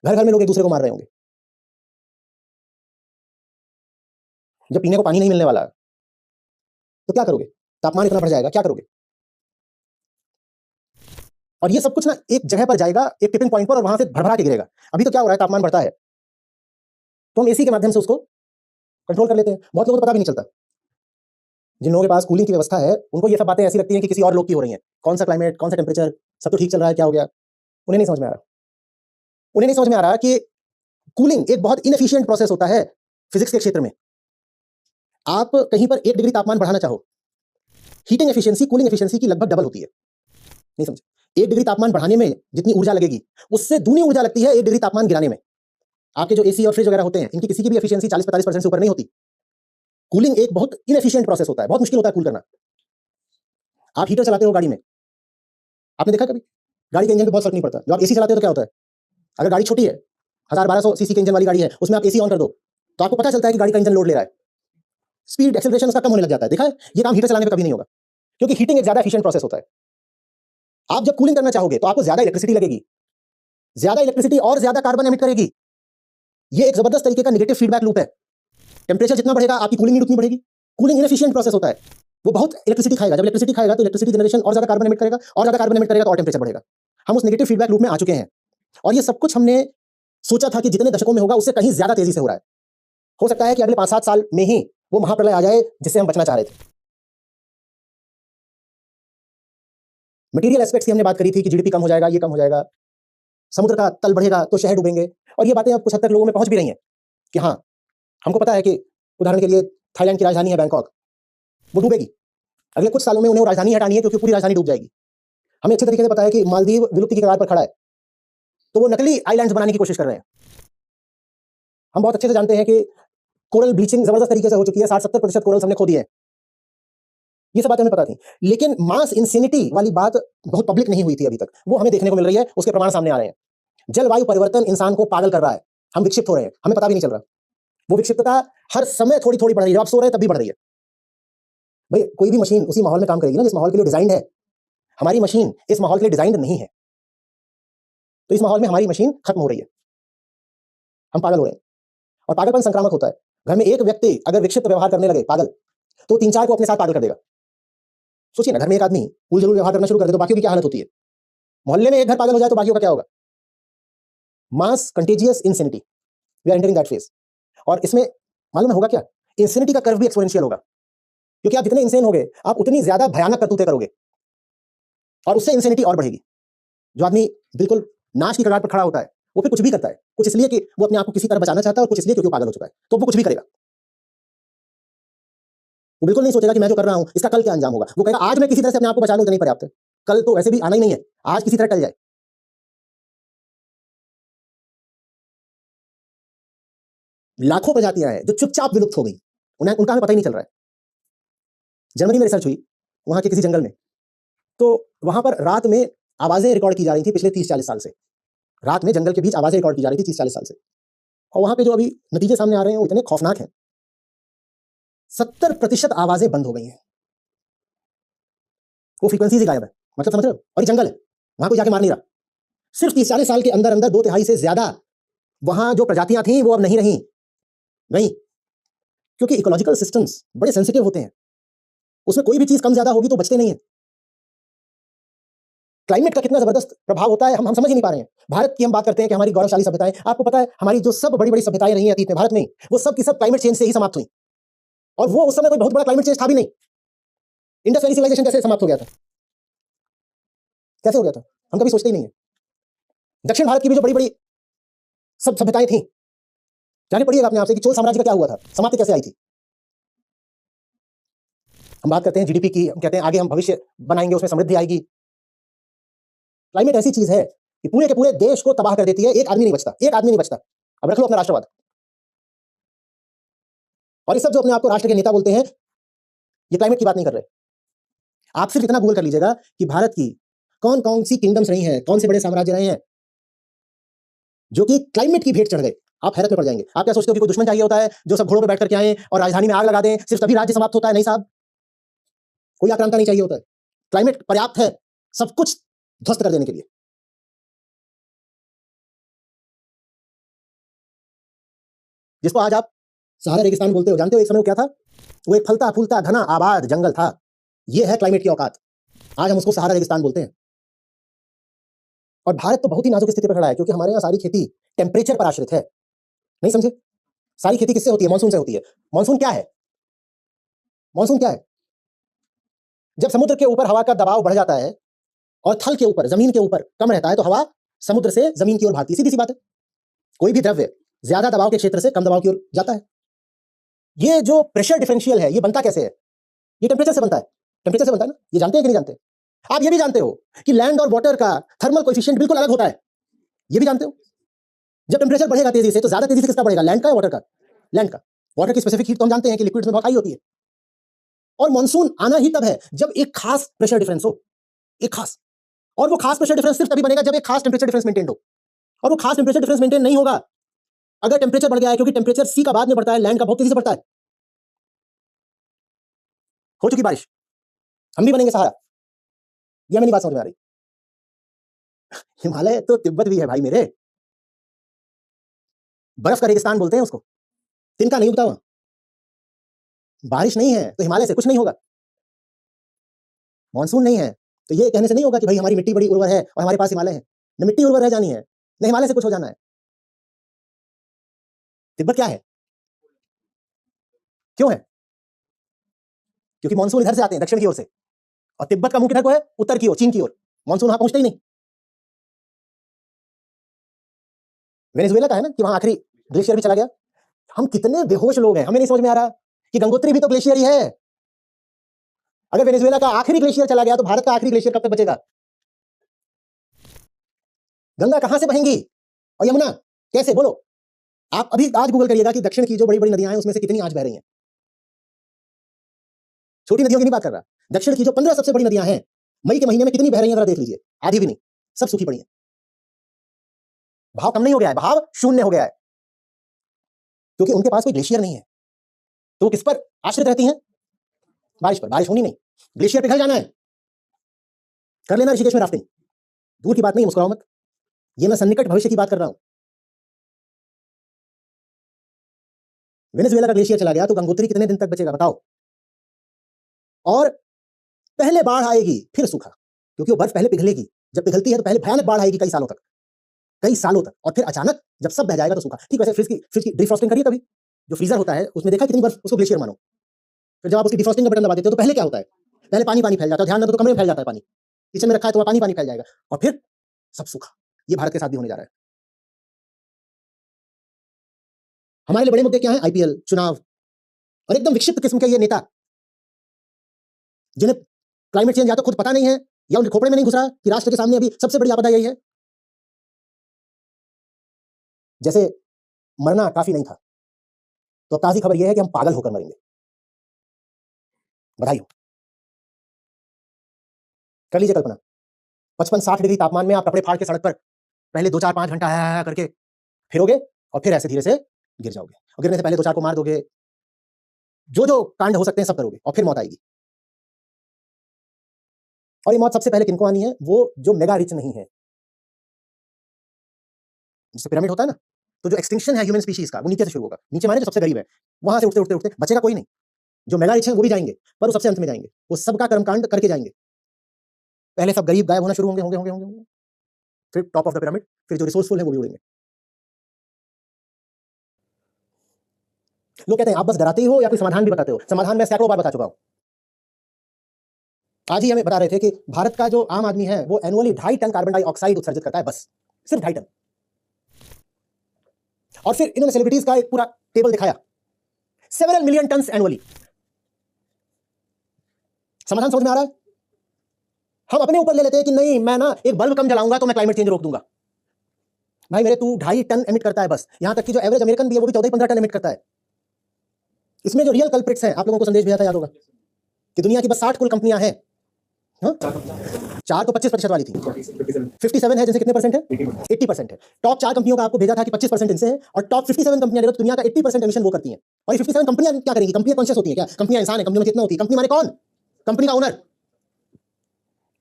घर घर में लोग एक दूसरे को मार रहे होंगे। जब पीने को पानी नहीं मिलने वाला तो क्या करोगे? तापमान इतना बढ़ जाएगा, क्या करोगे? और ये सब कुछ ना एक जगह पर जाएगा, एक टिपिंग पॉइंट पर, और वहां से भरभरा के गिरेगा। अभी तो क्या हो रहा है, तापमान बढ़ता है तो हम एसी के माध्यम से उसको कंट्रोल कर लेते हैं। बहुत लोगों को पता भी नहीं चलता। जिन लोगों के पास कूलिंग की व्यवस्था है उनको ये सब बातें ऐसी लगती हैं कि किसी और लोग की हो रही हैं। कौन सा क्लाइमेट, कौन सा टेम्परेचर, सब तो ठीक चल रहा है, क्या हो गया? उन्हें नहीं समझ में आ रहा। उन्हें नहीं समझ में आ रहा कि कूलिंग एक बहुत इनएफिशिएंट प्रोसेस होता है फिजिक्स के क्षेत्र में। आप कहीं पर 1 डिग्री तापमान बढ़ाना चाहो, हीटिंग एफिशिएंसी कूलिंग एफिशिएंसी की लगभग डबल होती है। नहीं समझे? 1 डिग्री तापमान बढ़ाने में जितनी ऊर्जा लगेगी उससे दूनी ऊर्जा लगती है 1 डिग्री तापमान गिराने में। आपके जो एसी और फ्रिज वगैरह होते हैं इनकी किसी की भी एफिशिएंसी 40-45% से ऊपर नहीं होती। कूलिंग एक बहुत इनएफिशिएंट प्रोसेस होता है, बहुत मुश्किल होता है कूल करना। आप हीटर चलाते हो गाड़ी में, आपने देखा कभी? गाड़ी के इंजन पे बहुत फर्क नहीं पड़ता। जब आप एसी चलाते हो तो क्या होता है? अगर गाड़ी छोटी है, 1000-1200 सीसी के इंजन वाली गाड़ी है, उसमें आप एसी ऑन कर दो तो आपको पता चलता है कि गाड़ी का इंजन लोड ले रहा है। स्पीड एक्सेलरेशन उसका कम होने लग जाता है। देखा है? ये काम हीटर चलाने पे कभी नहीं होगा, क्योंकि हीटिंग एक ज्यादा एफिशिएंट प्रोसेस होता है। आप जब कूलिंग करना चाहोगे तो आपको ज्यादा इलेक्ट्रिसिटी लगेगी। ज्यादा इलेक्ट्रिसिटी और ज्यादा कार्बन एमिट करेगी। ये एक जबरदस्त तरीके का नेगेटिव फीडबैक लूप है। टेम्परेचर जितना बढ़ेगा आपकी कूलिंग नीड उतनी बढ़ेगी। कूलिंग इनएफिशिएंट प्रोसेस होता है, वो बहुत इलेक्ट्रिसिटी खाएगा। जब इलेक्ट्रिसिटी खाएगा तो इलेक्ट्रिसिटी जनरेशन और ज्यादा कार्बन एमिट करेगा, और ज्यादा कार्बन एमिट करेगा तो और टेम्परेचर बढ़ेगा। हम उस नेगेटिव फीडबैक लूप में आ चुके हैं, और ये सब कुछ हमने सोचा था कि जितने दशकों में होगा उससे कहीं ज्यादा तेजी से हो रहा है। हो सकता है कि अगले 5-7 साल में ही वो महाप्रलय आ जाए जिससे हम बचना चाह रहे थे। मटेरियल एस्पेक्ट्स की हमने बात करी थी कि जीडीपी कम हो जाएगा, ये कम हो जाएगा, समुद्र का तल बढ़ेगा तो शहर डूबेंगे, और ये बातें अब कुछ हद तक लोगों में पहुंच भी रही हैं कि हाँ, हमको पता है कि उदाहरण के लिए थाईलैंड की राजधानी है बैंकॉक, वो डूबेगी। अगले कुछ सालों में उन्हें वो राजधानी हटानी है क्योंकि पूरी राजधानी डूब जाएगी। हमें अच्छे तरीके से पता है कि मालदीव विलुप्ति की कगार पर खड़ा है, तो वो नकली आइलैंड्स बनाने की कोशिश कर रहे हैं। हम बहुत अच्छे से जानते हैं कि कोरल ब्लीचिंग जबरदस्त तरीके से हो चुकी है, 60-70% कोरल्स हमने खो दिए हैं। ये सब बातें हमें पता थी, लेकिन मास इंसिनिटी वाली बात बहुत पब्लिक नहीं हुई थी अभी तक। वो हमें देखने को मिल रही है, उसके प्रमाण सामने आ रहे हैं। जलवायु परिवर्तन इंसान को पागल कर रहा है, हम विक्षिप्त हो रहे हैं, हमें पता भी नहीं चल रहा। वो विक्षिप्तता हर समय थोड़ी थोड़ी बढ़ रही है। जब आप सो रहे हैं तब भी बढ़ रही है। भाई कोई भी मशीन उसी माहौल में काम करेगी ना जिस माहौल के लिए डिजाइंड है। हमारी मशीन इस माहौल के लिए डिजाइंड नहीं है, तो इस माहौल में हमारी मशीन खत्म हो रही है, हम पागल हो रहे हैं। और पागलपन संक्रामक होता है। घर में एक व्यक्ति अगर विक्षिप्त व्यवहार करने लगे, पागल, तो 3-4 को अपने साथ पागल कर देगा। सोचिए ना, घर में एक आदमी उल जलूल व्यवहार करना शुरू कर दे तो बाकियों की क्या हालत होती है? मोहल्ले में एक घर पागल हो जाए तो बाकियों का क्या होगा? Mass contagious insanity, we are entering that phase. और इसमें मालूम है होगा क्या? इंसेनिटी का कर्व भी एक्सपोनेंशियल होगा, क्योंकि आप जितने इंसेन होगे आप उतनी ज्यादा भयानक करतूतें करोगे, और उससे इंसेनिटी और बढ़ेगी। जो आदमी बिल्कुल नाश की कगार पर खड़ा होता है वो फिर कुछ भी करता है, कुछ इसलिए कि वो अपने आप को किसी तरह बचाना चाहता है, और कुछ इसलिए क्योंकि वो पागल हो चुका है, तो वो कुछ भी करेगा। वो बिल्कुल नहीं सोचेगा कि मैं जो कर रहा हूं इसका कल क्या अंजाम होगा। वो कहेगा आज मैं किसी तरह से अपने आप को बचा लूं तो नहीं पर्याप्त है, कल तो वैसे भी आना ही नहीं है, आज किसी तरह टल जाए। लाखों प्रजातियां हैं जो चुपचाप विलुप्त हो गई, उनका हमें पता ही नहीं चल रहा है। जर्मनी में रिसर्च हुई, वहां के किसी जंगल में, तो वहां पर रात में आवाजें रिकॉर्ड की जा रही थी पिछले 30-40 साल से। रात में जंगल के बीच आवाजें रिकॉर्ड की जा रही थी 30-40 साल से, और वहां पे जो अभी नतीजे सामने आ रहे हैं वो इतने खौफनाक हैं। 70% आवाजें बंद हो गई हैं, वो फ्रीक्वेंसी ही गायब है। मतलब समझ रहे हो? और ये जंगल है, वहां कोई जाके मार नहीं रहा। सिर्फ 30-40 साल के अंदर अंदर 2/3 से ज्यादा वहां जो प्रजातियां थी वो अब नहीं रही। नहीं, क्योंकि इकोलॉजिकल सिस्टम्स बड़े सेंसिटिव होते हैं, उसमें कोई भी चीज कम ज्यादा होगी तो बचते नहीं है। क्लाइमेट का कितना जबरदस्त प्रभाव होता है हम समझ ही नहीं पा रहे हैं। भारत की हम बात करते हैं कि हमारी गौरवशाली सभ्यताएं, आपको पता है हमारी जो सब बड़ी बड़ी सभ्यताएं रही हैं अतीत में भारत में, वो सब की सब क्लाइमेट चेंज से ही समाप्त हुई। और वो उस समय कोई बहुत बड़ा क्लाइमेट चेंज था भी नहीं। इंडस वैली सिविलाइजेशन कैसे समाप्त हो गया था? कैसे हो गया था? हम कभी सोचते ही नहीं है। दक्षिण भारत की भी जो बड़ी बड़ी सब सभ्यताएं थी, जाने पड़िएगा अपने आप से कि चोल साम्राज्य का क्या हुआ था, समाप्ति कैसे आई थी। हम बात करते हैं जीडीपी की, हम कहते हैं आगे हम भविष्य बनाएंगे, उसमें समृद्धि आएगी। क्लाइमेट ऐसी चीज है कि पूरे के पूरे देश को तबाह कर देती है, एक आदमी नहीं बचता, एक आदमी नहीं बचता। अब रख लो अपना राष्ट्रवाद। और ये सब जो अपने आप को राष्ट्र के नेता बोलते हैं, ये क्लाइमेट की बात नहीं कर रहे। आप सिर्फ इतना गूगल कर लीजिएगा कि भारत की कौन कौन सी किंगडम्स रही हैं, कौन से बड़े साम्राज्य रहे हैं जो कि क्लाइमेट की भेंट चढ़ गए। आप हैरत में पड़ जाएंगे। आप क्या सोचते हो कि कोई दुश्मन चाहिए होता है जो सब घोड़ों पर बैठ करके आए और राजधानी में आग लगा दें, सिर्फ तभी राज्य समाप्त होता है? नहीं साहब, कोई आक्रांता नहीं चाहिए होता है। क्लाइमेट पर्याप्त है सब कुछ ध्वस्त कर देने के लिए। जिसको आज आप सहारा रेगिस्तान बोलते हो, जानते हो एक समय वो क्या था? वो एक फलता फूलता घना आबाद जंगल था। ये है क्लाइमेट की औकात। आज हम उसको सहारा रेगिस्तान बोलते हैं। और भारत तो बहुत ही नाजुक स्थिति पर खड़ा है, क्योंकि हमारे यहाँ सारी खेती टेम्परेचर पर आश्रित है। नहीं समझे? सारी खेती किससे होती है? मानसून से होती है। मानसून क्या है? मानसून क्या है? जब समुद्र के ऊपर हवा का दबाव बढ़ जाता है और थल के ऊपर, जमीन के ऊपर कम रहता है, तो हवा समुद्र से जमीन की ओर भागती है। सीधी सी बात है। कोई भी द्रव्य ज्यादा दबाव के क्षेत्र से कम दबाव की ओर जाता है। ये जो प्रेशर डिफरेंशियल है, ये बनता कैसे है? ये टेम्परेचर से बनता है। टेम्परेचर से बनता है ना? ये जानते हैं कि नहीं जानते? आप ये भी जानते हो कि लैंड और वाटर का थर्मल कोएफिशिएंट बिल्कुल अलग होता है। ये भी जानते हो? जब टेम्परेचर बढ़ेगा तेजी से, तो ज्यादा तेजी से किसका बढ़ेगा? लैंड का या वाटर का? लैंड का। वाटर की स्पेसिफिक हीट तो हम जानते हैं कि लिक्विड्स में बहुत हाई होती है। और मानसून आना ही तब है जब एक खास प्रेशर डिफरेंस हो, एक खास। और वो खास प्रेशर डिफरेंस सिर्फ तभी बनेगा जब एक खास टेम्परेचर डिफरेंस मेंटेन हो। और वो खास टेम्परेचर डिफरेंस मेंटेन नहीं होगा अगर टेम्परेचर बढ़ गया है, क्योंकि टेम्परेचर सी का बाद में बढ़ता है, लैंड का बहुत तेजी से बढ़ता है। हो चुकी बारिश, हम भी बनेंगे सहारा। ये हमें नहीं बात समझ में आ रही। हिमालय तो तिब्बत भी है भाई मेरे। बर्फ का रेगिस्तान बोलते हैं उसको। तिनका नहीं उगता वहां। बारिश नहीं है तो हिमालय से कुछ नहीं होगा। मानसून नहीं है तो ये कहने से नहीं होगा कि भाई हमारी मिट्टी बड़ी उर्वर है और हमारे पास हिमालय है। न मिट्टी उर्वर रह जानी है, न हिमालय से कुछ हो जाना है। तिब्बत क्या है? क्यों है? क्योंकि मानसून इधर से आते हैं, दक्षिण की ओर से। और तिब्बत का मुंह किधर को है? उत्तर की ओर, चीन की ओर। मानसून वहां पहुंचते ही नहीं। वेनेजुएला का है ना कि वहां आखिरी ग्लेशियर भी चला गया। हम कितने बेहोश लोग हैं, हमें नहीं समझ में आ रहा कि गंगोत्री भी तो ग्लेशियर ही है। अगर वेनेजुएला का आखिरी ग्लेशियर चला गया तो भारत का आखिरी ग्लेशियर कब तक बचेगा? गंगा कहां से बहेंगी और यमुना कैसे? बोलो। आप अभी आज गूगल करिएगा कि दक्षिण की जो बड़ी बड़ी नदियां हैं उसमें से कितनी आज बह रही हैं। छोटी नदियों की नहीं बात कर रहा। दक्षिण की जो 15 सबसे बड़ी नदियां हैं, मई के महीने में कितनी बह रही हैं जरा देख लीजिए। आधी भी नहीं, सब सूखी पड़ी हैं। भाव कम नहीं हो गया है, भाव शून्य हो गया है, क्योंकि उनके पास कोई ग्लेशियर नहीं है। तो वो किस पर आश्रित रहती हैं? बारिश पर। बारिश होनी नहीं, ग्लेशियर पिघल जाना है। कर लेना ऋषिकेश में राफ्टिंग। दूर की बात नहीं, मुस्कुराओ मत। ये मैं सन्निकट भविष्य की बात कर रहा हूं। वेनेजुएला का ग्लेशियर चला गया तो गंगोत्री कितने दिन तक बचेगा बताओ? और पहले बाढ़ आएगी फिर सूखा, क्योंकि वो बर्फ पहले पिघलेगी। जब पिघलती है तो पहले भयानक बाढ़ आएगी कई सालों तक, कई सालों तक। और फिर अचानक जब सब बह जाएगा तो सूखा। ठीक वैसे फ्रिज की डिफ्रॉस्टिंग करिए कभी। जो फ्रीजर होता है उसमें देखा कितनी बर्फ, उसको ग्लेशियर मानो। फिर जब आप उसकी डिफ्रॉस्टिंग का बटन दबा देते हो तो पहले क्या होता है? पहले पानी पानी फैल जाता है। ध्यान न दो तो कमरे में फैल जाता है पानी। किचन में रखा है तो पानी पानी फैल जाएगा और फिर सब सूखा। ये भारत के साथ भी होने जा रहा है। हमारे लिए बड़े मुद्दे क्या है? आईपीएल, चुनाव और एकदम विक्षिप्त किस्म के ये नेता जिन्हें क्लाइमेट चेंज या तो खुद पता नहीं है या उनके खोपड़े में नहीं घुस रहा कि राष्ट्र के सामने अभी सबसे बड़ी आपदा यही है। जैसे मरना काफी नहीं था तो अब ताजी खबर यह है कि हम पागल होकर मरेंगे। बधाई हो। कर लीजिए कल्पना, 55-60 डिग्री तापमान में आप कपड़े फाड़ के सड़क पर पहले 2-4-5 घंटा है करके फिरोगे और फिर ऐसे धीरे से गिर जाओगे। और गिरने से पहले 2-4 को मार दोगे, जो जो कांड हो सकते हैं सब करोगे और फिर मौत आएगी। और ये मौत सबसे पहले किनको आनी है? वो जो मेगा रिच नहीं है। जैसे पिरामिड होता है ना, तो जो एक्सटिंक्शन है ह्यूमन स्पीशीज का वो नीचे से शुरू होगा। नीचे माने जो सबसे गरीब है, वहां से उठते उठते उठते बचेगा कोई नहीं। जो मेगा रिच है वो भी जाएंगे, पर वो सबसे अंत में जाएंगे। वो सबका कर्मकांड करके जाएंगे। पहले सब गरीब गायब होना शुरू होंगे, फिर टॉप ऑफ द पिरामिड, फिर जो रिसोर्सफुल है वो भी उड़ेंगे। लोग कहते हैं आप बस डराते ही हो या कोई समाधान भी बताते हो। समाधान मैं सैकड़ों बार बता चुका हूं। आज ही हमें बता रहे थे कि भारत का जो आम आदमी है वो एनुअली 2.5 टन कार्बन डाइऑक्साइड उत्सर्जित करता है, बस सिर्फ 2.5 टन। और फिर इन्होंने सेलिब्रिटीज का एक पूरा टेबल दिखाया, 7 मिलियन टन एनुअली। समाधान समझ में आ रहा है? हम अपने ऊपर ले लेते हैं कि नहीं, मैं ना एक बल्ब कम जलाऊंगा तो मैं क्लाइमेट चेंज रोक दूंगा। भाई मेरे, तू 2.5 टन एमिट करता है बस। यहां तक कि जो एवरेज अमेरिकन भी है वो भी 14-15 टन एमिट करता है। इसमें जो रियल कल्प्रिट्स हैं, आप लोगों को संदेश भेजा था, याद होगा कि दुनिया की बस 60 कुल कंपनियां हैं। 4 तो 25% वाली थी, 57 है, जिनसे कितने परसेंट है? 80% है। टॉप 4 कंपनियों का आपको भेजा था कि 25% इनसे है, और टॉप 57 कंपनियां ले लो, दुनिया का 80% एमिशन वो करती हैं। और ये 57 कंपनियां क्या करेंगी? कंपनियां कॉन्शियस होती हैं क्या? कंपनियां इंसान है, कंपनियों में कितना होती है? कंपनी माने कौन? कंपनी का ओनर।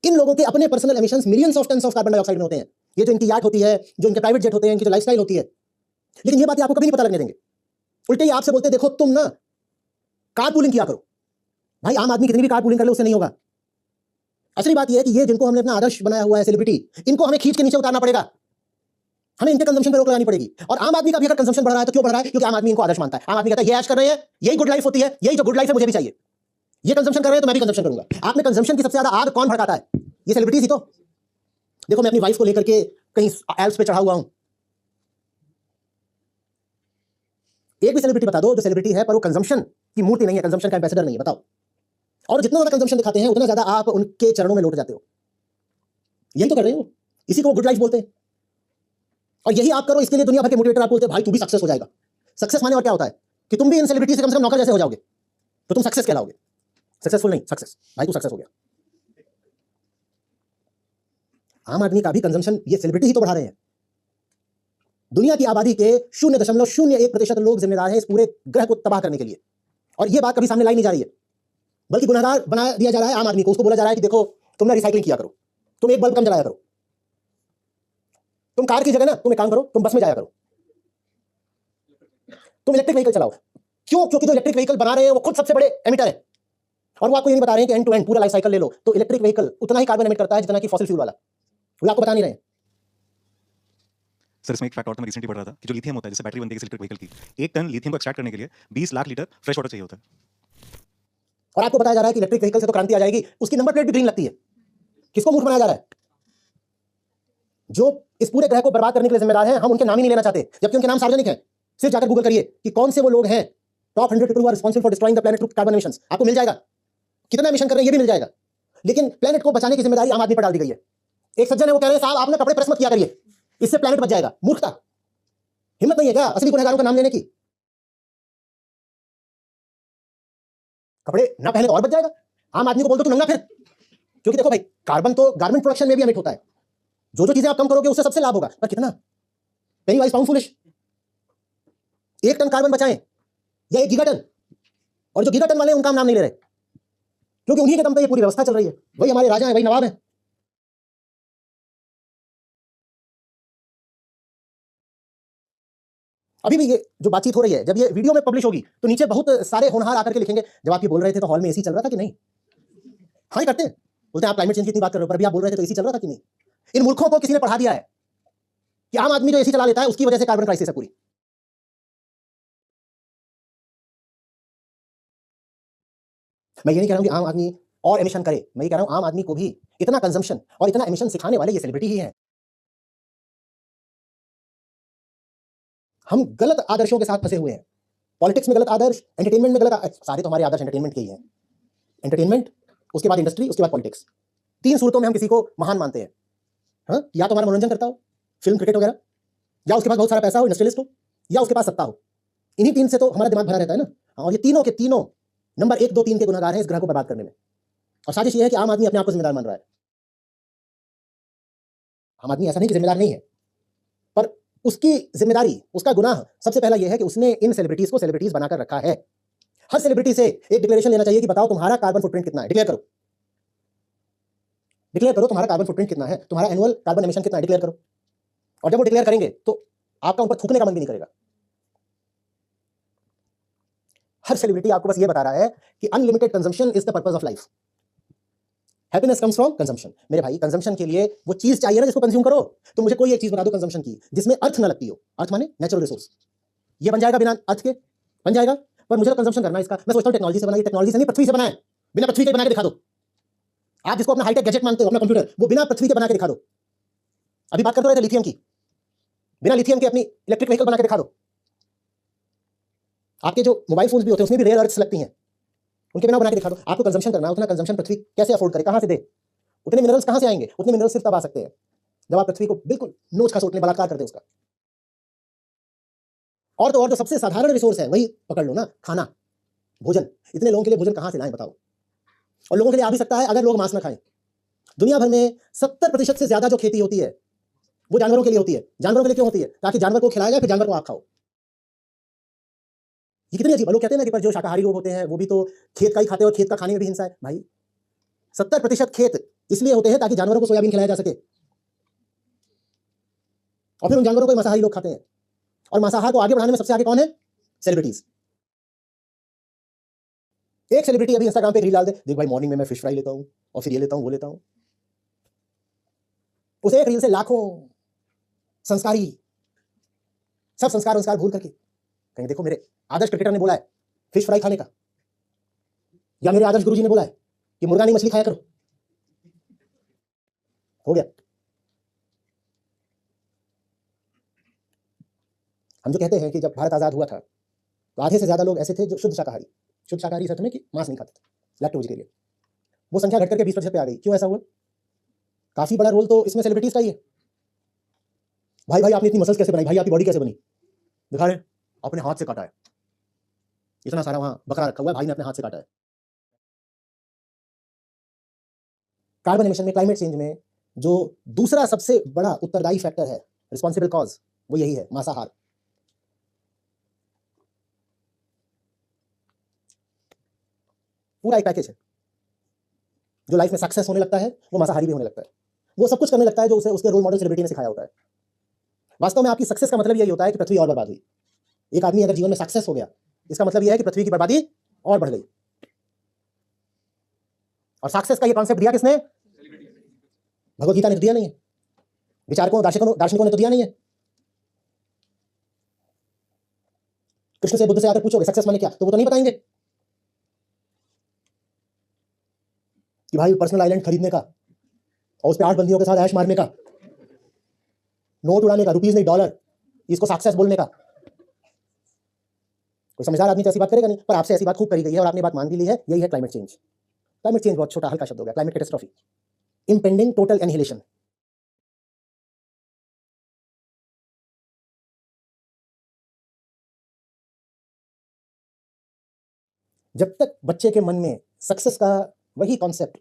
इन लोगों के अपने personal emissions millions of tons of carbon dioxide में होते हैं। ये जो इनकी याट होती है, जो इनके प्राइवेट जेट होते हैं, इनकी जो लाइफस्टाइल होती है, लेकिन ये बातें आपको कभी नहीं पता लगने देंगे। उल्टे ही आपसे बोलते देखो तुम ना कार पूलिंग किया करो। भाई आम आदमी कितनी भी कार पूलिंग कर ले उससे नहीं होगा। असली बात यह है कि ये जिनको हमने अपना आदर्श बनाया हुआ है, सेलिब्रिटी, इनको हमें खींच के नीचे उतारना पड़ेगा। हमें इनके कंजम्पशन पर रोक लगानी पड़ेगी। और आम आदमी का भी अगर कंजम्पशन बढ़ रहा है तो क्यों बढ़ रहा है? क्योंकि आम आदमी इनको आदर्श मानता है। आम आदमी कहता है ये ऐश कर रहे हैं, यही गुड लाइफ होती है, यही जो गुड लाइफ है मुझे भी चाहिए। ये कंजम्पशन कर रहे हैं तो मैं भी कंजम्पशन करूंगा। आप में कंजम्पशन की सबसे ज्यादा आग कौन भड़काता है? ये सेलिब्रिटीज ही तो। देखो मैं अपनी वाइफ को लेकर के कहीं एल्प्स पे चढ़ा हुआ हूं। एक भी सेलिब्रिटी बता दो जो सेलिब्रिटी है पर वो कंजम्पशन की मूर्ति नहीं है, कंजम्पशन का एम्बेसडर नहीं है, बताओ। और जितना ज्यादा कंजम्पशन दिखाते हैं उतना ज्यादा आप उनके चरणों में लौट जाते हो। यही तो कर रहे हो, इसी को गुड लाइफ बोलते हैं। और यही आप करो, इसके लिए दुनिया भर के मोटिवेटर आपको बोलते हैं भाई तू भी सक्सेस हो जाएगा। सक्सेस माने और क्या होता है कि तुम भी इन सेलिब्रिटी से कम नौकर जैसे हो जाओगे तो तुम सक्सेस कहलाओगे। सक्सेसफुल नहीं, सक्सेस। भाई तू सक्सेस हो गया। आम आदमी का भी कंजम्पशन ये सेलिब्रिटी ही तो बढ़ा रहे हैं। दुनिया की आबादी के 0.01% लोग जिम्मेदार हैं इस पूरे ग्रह को तबाह करने के लिए। और ये बात कभी सामने लाई नहीं जा रही है, बल्कि गुनहगार बना दिया जा रहा है आम आदमी को। उसको बोला जा रहा है कि देखो तुम ना रिसाइकलिंग किया करो, तुम एक बल्ब कम जलाया करो, तुम कार की जगह ना तुम एक काम करो, तुम बस में जाया करो, तुम इलेक्ट्रिक व्हीकल चलाओ। क्यों? क्योंकि जो इलेक्ट्रिक व्हीकल बना रहे हैं वो खुद सबसे बड़े एमिटर है। और वो आपको ये नहीं बता रहे हैं कि एंड टू एंड पूरा लाइफ साइकिल ले लो तो इलेक्ट्रिक व्हीकल उतना ही कार्बन एमिट करता है जितना कि फॉसिल फ्यूल वाला। वो आपको बता नहीं रहे हैं। सर इसमें एक फैक्ट और था, मैं रिसेंटली पढ़ रहा था कि जो लिथियम होता है, जैसे बैटरी बनती है इलेक्ट्रिक व्हीकल की, 1 टन लिथियम को एक्सट्रैक्ट करने के लिए 20 लाख लीटर फ्रेश वाटर चाहिए होता है। और आपको बताया जा रहा है कि इलेक्ट्रिक व्हीकल से तो क्रांति आ जाएगी, उसकी नंबर प्लेट भी ग्रीन लगती है। किसको मूर्ख बनाया जा रहा है? जो इस पूरे ग्रह को बर्बाद करने के लिए जिम्मेदार हैं, हम उनके नाम ही नहीं लेना चाहते, जबकि उनके नाम सार्वजनिक है। सिर्फ जाकर गूगल करिए कि कौन से वो लोग हैं top 100 people who are responsible for destroying the planet through carbon emissions. आपको मिल जाएगा कितना एमिशन कर रहे हैं, ये भी मिल जाएगा। लेकिन प्लैनेट को बचाने की जिम्मेदारी आम आदमी पर डाल दी गई है। एक सज्जन है वो कह रहे हैं साहब आपने कपड़े प्रेस मत किया करिए, इससे प्लैनेट बच जाएगा। मूर्खता, हिम्मत नहीं है क्या असली गुनहगारों का नाम लेने की? कपड़े ना पहने तो और बच जाएगा। आम आदमी को बोल दो तू नंगा फिर। क्योंकि देखो भाई कार्बन तो गारमेंट प्रोडक्शन में भी एमिट होता है। जो जो चीजें आप कम करोगे उससे सबसे लाभ होगा, पर कितना? Penny wise pound foolish. 1 ton carbon बचाएं या 1 गीगाटन, और जो गीगाटन वाले उनका नाम नहीं ले रहे क्योंकि उन्हीं के दम पे ये पूरी व्यवस्था चल रही है। वही हमारे राजा हैं, वही नवाब हैं। अभी भी ये जो बातचीत हो रही है, जब ये वीडियो में पब्लिश होगी तो नीचे बहुत सारे होनहार आकर के लिखेंगे जब आप ये बोल रहे थे तो हॉल में एसी चल रहा था कि नहीं। हाँ ही करते हैं, बोलते हैं आप क्लाइमेट चेंज की इतनी बात कर रहे हो, पर अभी आप बोल रहे थे तो एसी चल रहा था कि नहीं। इन मूर्खों को किसी ने पढ़ा दिया है कि आम आदमी जो एसी चला लेता है उसकी वजह से कार्बन क्राइसिस है पूरी। मैं ये नहीं कह रहा हूं कि आम आदमी और एमिशन करे, मैं ये कह रहा हूं आम आदमी को भी इतना कंजम्पशन और इतना एमिशन सिखाने वाले ये सेलिब्रिटी ही हैं। हम गलत आदर्शों के साथ फंसे हुए हैं। पॉलिटिक्स में गलत आदर्श, एंटरटेनमेंट में गलत सारे तो हमारे आदर्श एंटरटेनमेंट के ही हैं। एंटरटेनमेंट, उसके बाद इंडस्ट्री, उसके बाद पॉलिटिक्स। 3 सूरतों में हम किसी को महान मानते हैं। हाँ, या तो हमारा मनोरंजन करता हो, फिल्म क्रिकेट वगैरह, या उसके पास बहुत सारा पैसा हो, इंडस्ट्रियलिस्ट हो, या उसके पास सत्ता हो। इन्हीं 3 से तो हमारा दिमाग भरा रहता है ना। और ये तीनों के तीनों नंबर 1, 2, 3 के गुनाहगार हैं इस ग्रह को बर्बाद करने में। और साजिश ये है कि आम आदमी अपने आप को जिम्मेदार मान रहा है। आम आदमी ऐसा नहीं कि जिम्मेदार नहीं है, पर उसकी जिम्मेदारी, उसका गुनाह सबसे पहला यह है कि उसने इन सेलिब्रिटीज को सेलिब्रिटीज बनाकर रखा है। हर सेलिब्रिटी से एक डिक्लेरेशन लेना चाहिए कि बताओ तुम्हारा कार्बन फुटप्रिंट कितना है, डिक्लेयर करो। डिक्लेयर करो तुम्हारा कार्बन फुटप्रिंट कितना है, तुम्हारा एनुअल कार्बन एमिशन कितना है, डिक्लेयर करो। और जब वो डिक्लेयर करेंगे तो आपका उन पर थूकने का मन भी नहीं करेगा। हर सेलिब्रिटी आपको बस ये बता रहा है कि unlimited consumption is the purpose of life. Happiness comes from consumption. मेरे भाई कंजम्पशन के लिए वो चीज चाहिए ना जिसको कंज्यूम करो। तो मुझे कोई एक चीज बता दो कंजम्पशन की जिसमें अर्थ ना लगती हो। अर्थ माने नेचुरल रिसोर्स। ये बन जाएगा बिना अर्थ के, बन जाएगा, पर मुझे तो कंजम्पशन करना है इसका। मैं सोचता हूं टेक्नोलॉजी से बनाई, टेक्नोलॉजी से नहीं, पृथ्वी से बनाए। बिना पृथ्वी के बना के दिखा दो। आप जिसको अपना हाईटेक गैजेट मानते हो, अपना कंप्यूटर, वो बिना पृथ्वी के बना के दिखा दो। अभी बात करते रहे थे लिथियम की, बिना लिथियम के अपनी इलेक्ट्रिक व्हीकल बना के दिखा दो। आपके जो मोबाइल फोन्स भी होते हैं उसमें भी रेयर अर्थ्स लगती हैं, उनके बिना बना के दिखा दो। आपको कंजम्पशन करना है, उतना कंजम्पशन पृथ्वी कैसे अफोर्ड करे, कहां से दे? उतने मिनरल्स कहां से आएंगे? उतने मिनरल्स सिर्फ तब आ सकते हैं जब आप पृथ्वी को बिल्कुल नोच खसोट लें, बलात्कार कर दे उसका। और तो और जो सबसे साधारण रिसोर्स है वही पकड़ लो ना, खाना, भोजन। इतने लोगों के लिए भोजन कहां से लाएं बताओ? और लोगों के लिए आ भी सकता है अगर लोग मांस ना खाएं। दुनिया भर में 70% से ज्यादा जो खेती होती है वो जानवरों के लिए होती है। जानवरों के लिए क्यों होती है? ताकि जानवर को खिलाया जाए, फिर जानवर को आप खाओ। ये कितनी अजीब। लोग कहते हैं ना कि पर जो शाकाहारी लोग होते हैं वो भी तो खेत का ही खाते हैं और खेत का खाने में भी हिंसा है। भाई 70% खेत इसलिए होते हैं ताकि जानवरों को सोयाबीन खिलाया जा सके, और फिर उन जानवरों को मांसाहारी लोग खाते हैं। और मांसाहार को आगे बढ़ाने में सबसे आगे कौन है? सेलिब्रिटीज। एक सेलिब्रिटी अभी इंस्टाग्राम पे एक रील डाल दे, देख भाई मॉर्निंग में मैं फिश फ्राई लेता हूं और फिर ये लेता हूं वो लेता हूं। उस एक रील से लाखों संस्कारी सब संस्कार भूल करके कहीं देखो मेरे आदर्श क्रिकेटर ने बोला है फिश फ्राई खाने का, या मेरे आदर्श गुरुजी ने बोला है कि मुर्गा नहीं मछली खाया करो। हो गया। हम जो कहते हैं कि जब भारत आजाद हुआ था तो आधे से ज्यादा लोग ऐसे थे जो शुद्ध शाकाहारी सच में कि मांस नहीं खाते थे, लैक्टोज के लिए। वो संख्या घट करके 20% पे आ गई। क्यों ऐसा हुआ? काफी बड़ा रोल तो इसमें सेलिब्रिटीज का ही है। भाई आपने इतनी मसल्स कैसे बनाई, भाई आपकी बॉडी कैसे बनी? दिखा रहे, अपने हाथ से काटा है, इतना सारा वहां बकरा रखा हुआ है, भाई ने अपने हाथ से काटा है। कार्बन एमिशन में, क्लाइमेट चेंज में जो दूसरा सबसे बड़ा उत्तरदायी फैक्टर है, रिस्पॉन्सिबल कॉज, वो यही है, मांसाहार। पूरा एक पैकेज है। जो लाइफ में सक्सेस होने लगता है वो मांसाहारी भी होने लगता है। वो सब कुछ करने लगता है जो उसे उसके रोल मॉडल सेलिब्रिटी ने सिखाया होता है। वास्तव में आपकी सक्सेस का मतलब यही होता है कि पृथ्वी और बर्बाद हुई। एक आदमी अगर जीवन में सक्सेस हो गया, इसका मतलब यह है कि पृथ्वी की बर्बादी और बढ़ गई। और सक्सेस का ये कॉन्सेप्ट दिया किसने? भगवत गीता ने तो दिया नहीं है, विचारकों दार्शनिकों ने तो दिया नहीं है। कृष्ण से बुद्ध से आकर पूछोगे सक्सेस माने क्या, तो वो तो नहीं बताएंगे कि भाई पर्सनल आइलैंड खरीदने का और उस पर 8 बंदियों के साथ ऐश मारने का, नोट उड़ाने का, रुपीज नहीं डॉलर, इसको सक्सेस बोलने का। कोई समझदार आदमी तो ऐसी बात करेगा नहीं, पर आपसे ऐसी बात खूब करी गई है और आपने बात मान भी ली है। यही है क्लाइमेट चेंज। क्लाइमेट चेंज बहुत छोटा हल्का शब्द हो गया। Climate catastrophe, impending total annihilation. जब तक बच्चे के मन में सक्सेस का वही कॉन्सेप्ट,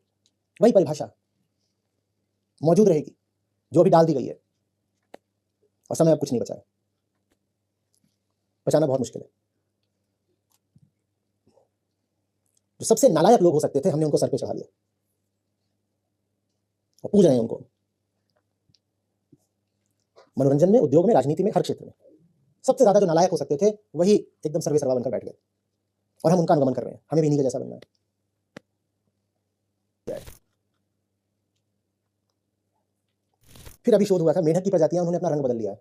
वही परिभाषा मौजूद रहेगी जो अभी डाल दी गई है, और समय अब कुछ नहीं बचा है, बचाना बहुत मुश्किल है। जो सबसे नालायक लोग हो सकते थे हमने उनको सर पे चढ़ा लिया और पूज रहे हैं उनको। मनोरंजन में, उद्योग में, राजनीति में, हर क्षेत्र में सबसे ज्यादा जो नालायक हो सकते थे वही एकदम सर्वे सर्वा बनकर बैठ गए, और हम उनका अनुगमन कर रहे हैं। हमें भी इन्हीं के जैसा बनना है। फिर अभी शोध हुआ था, मेंढक की प्रजातियां उन्होंने अपना रंग बदल लिया है।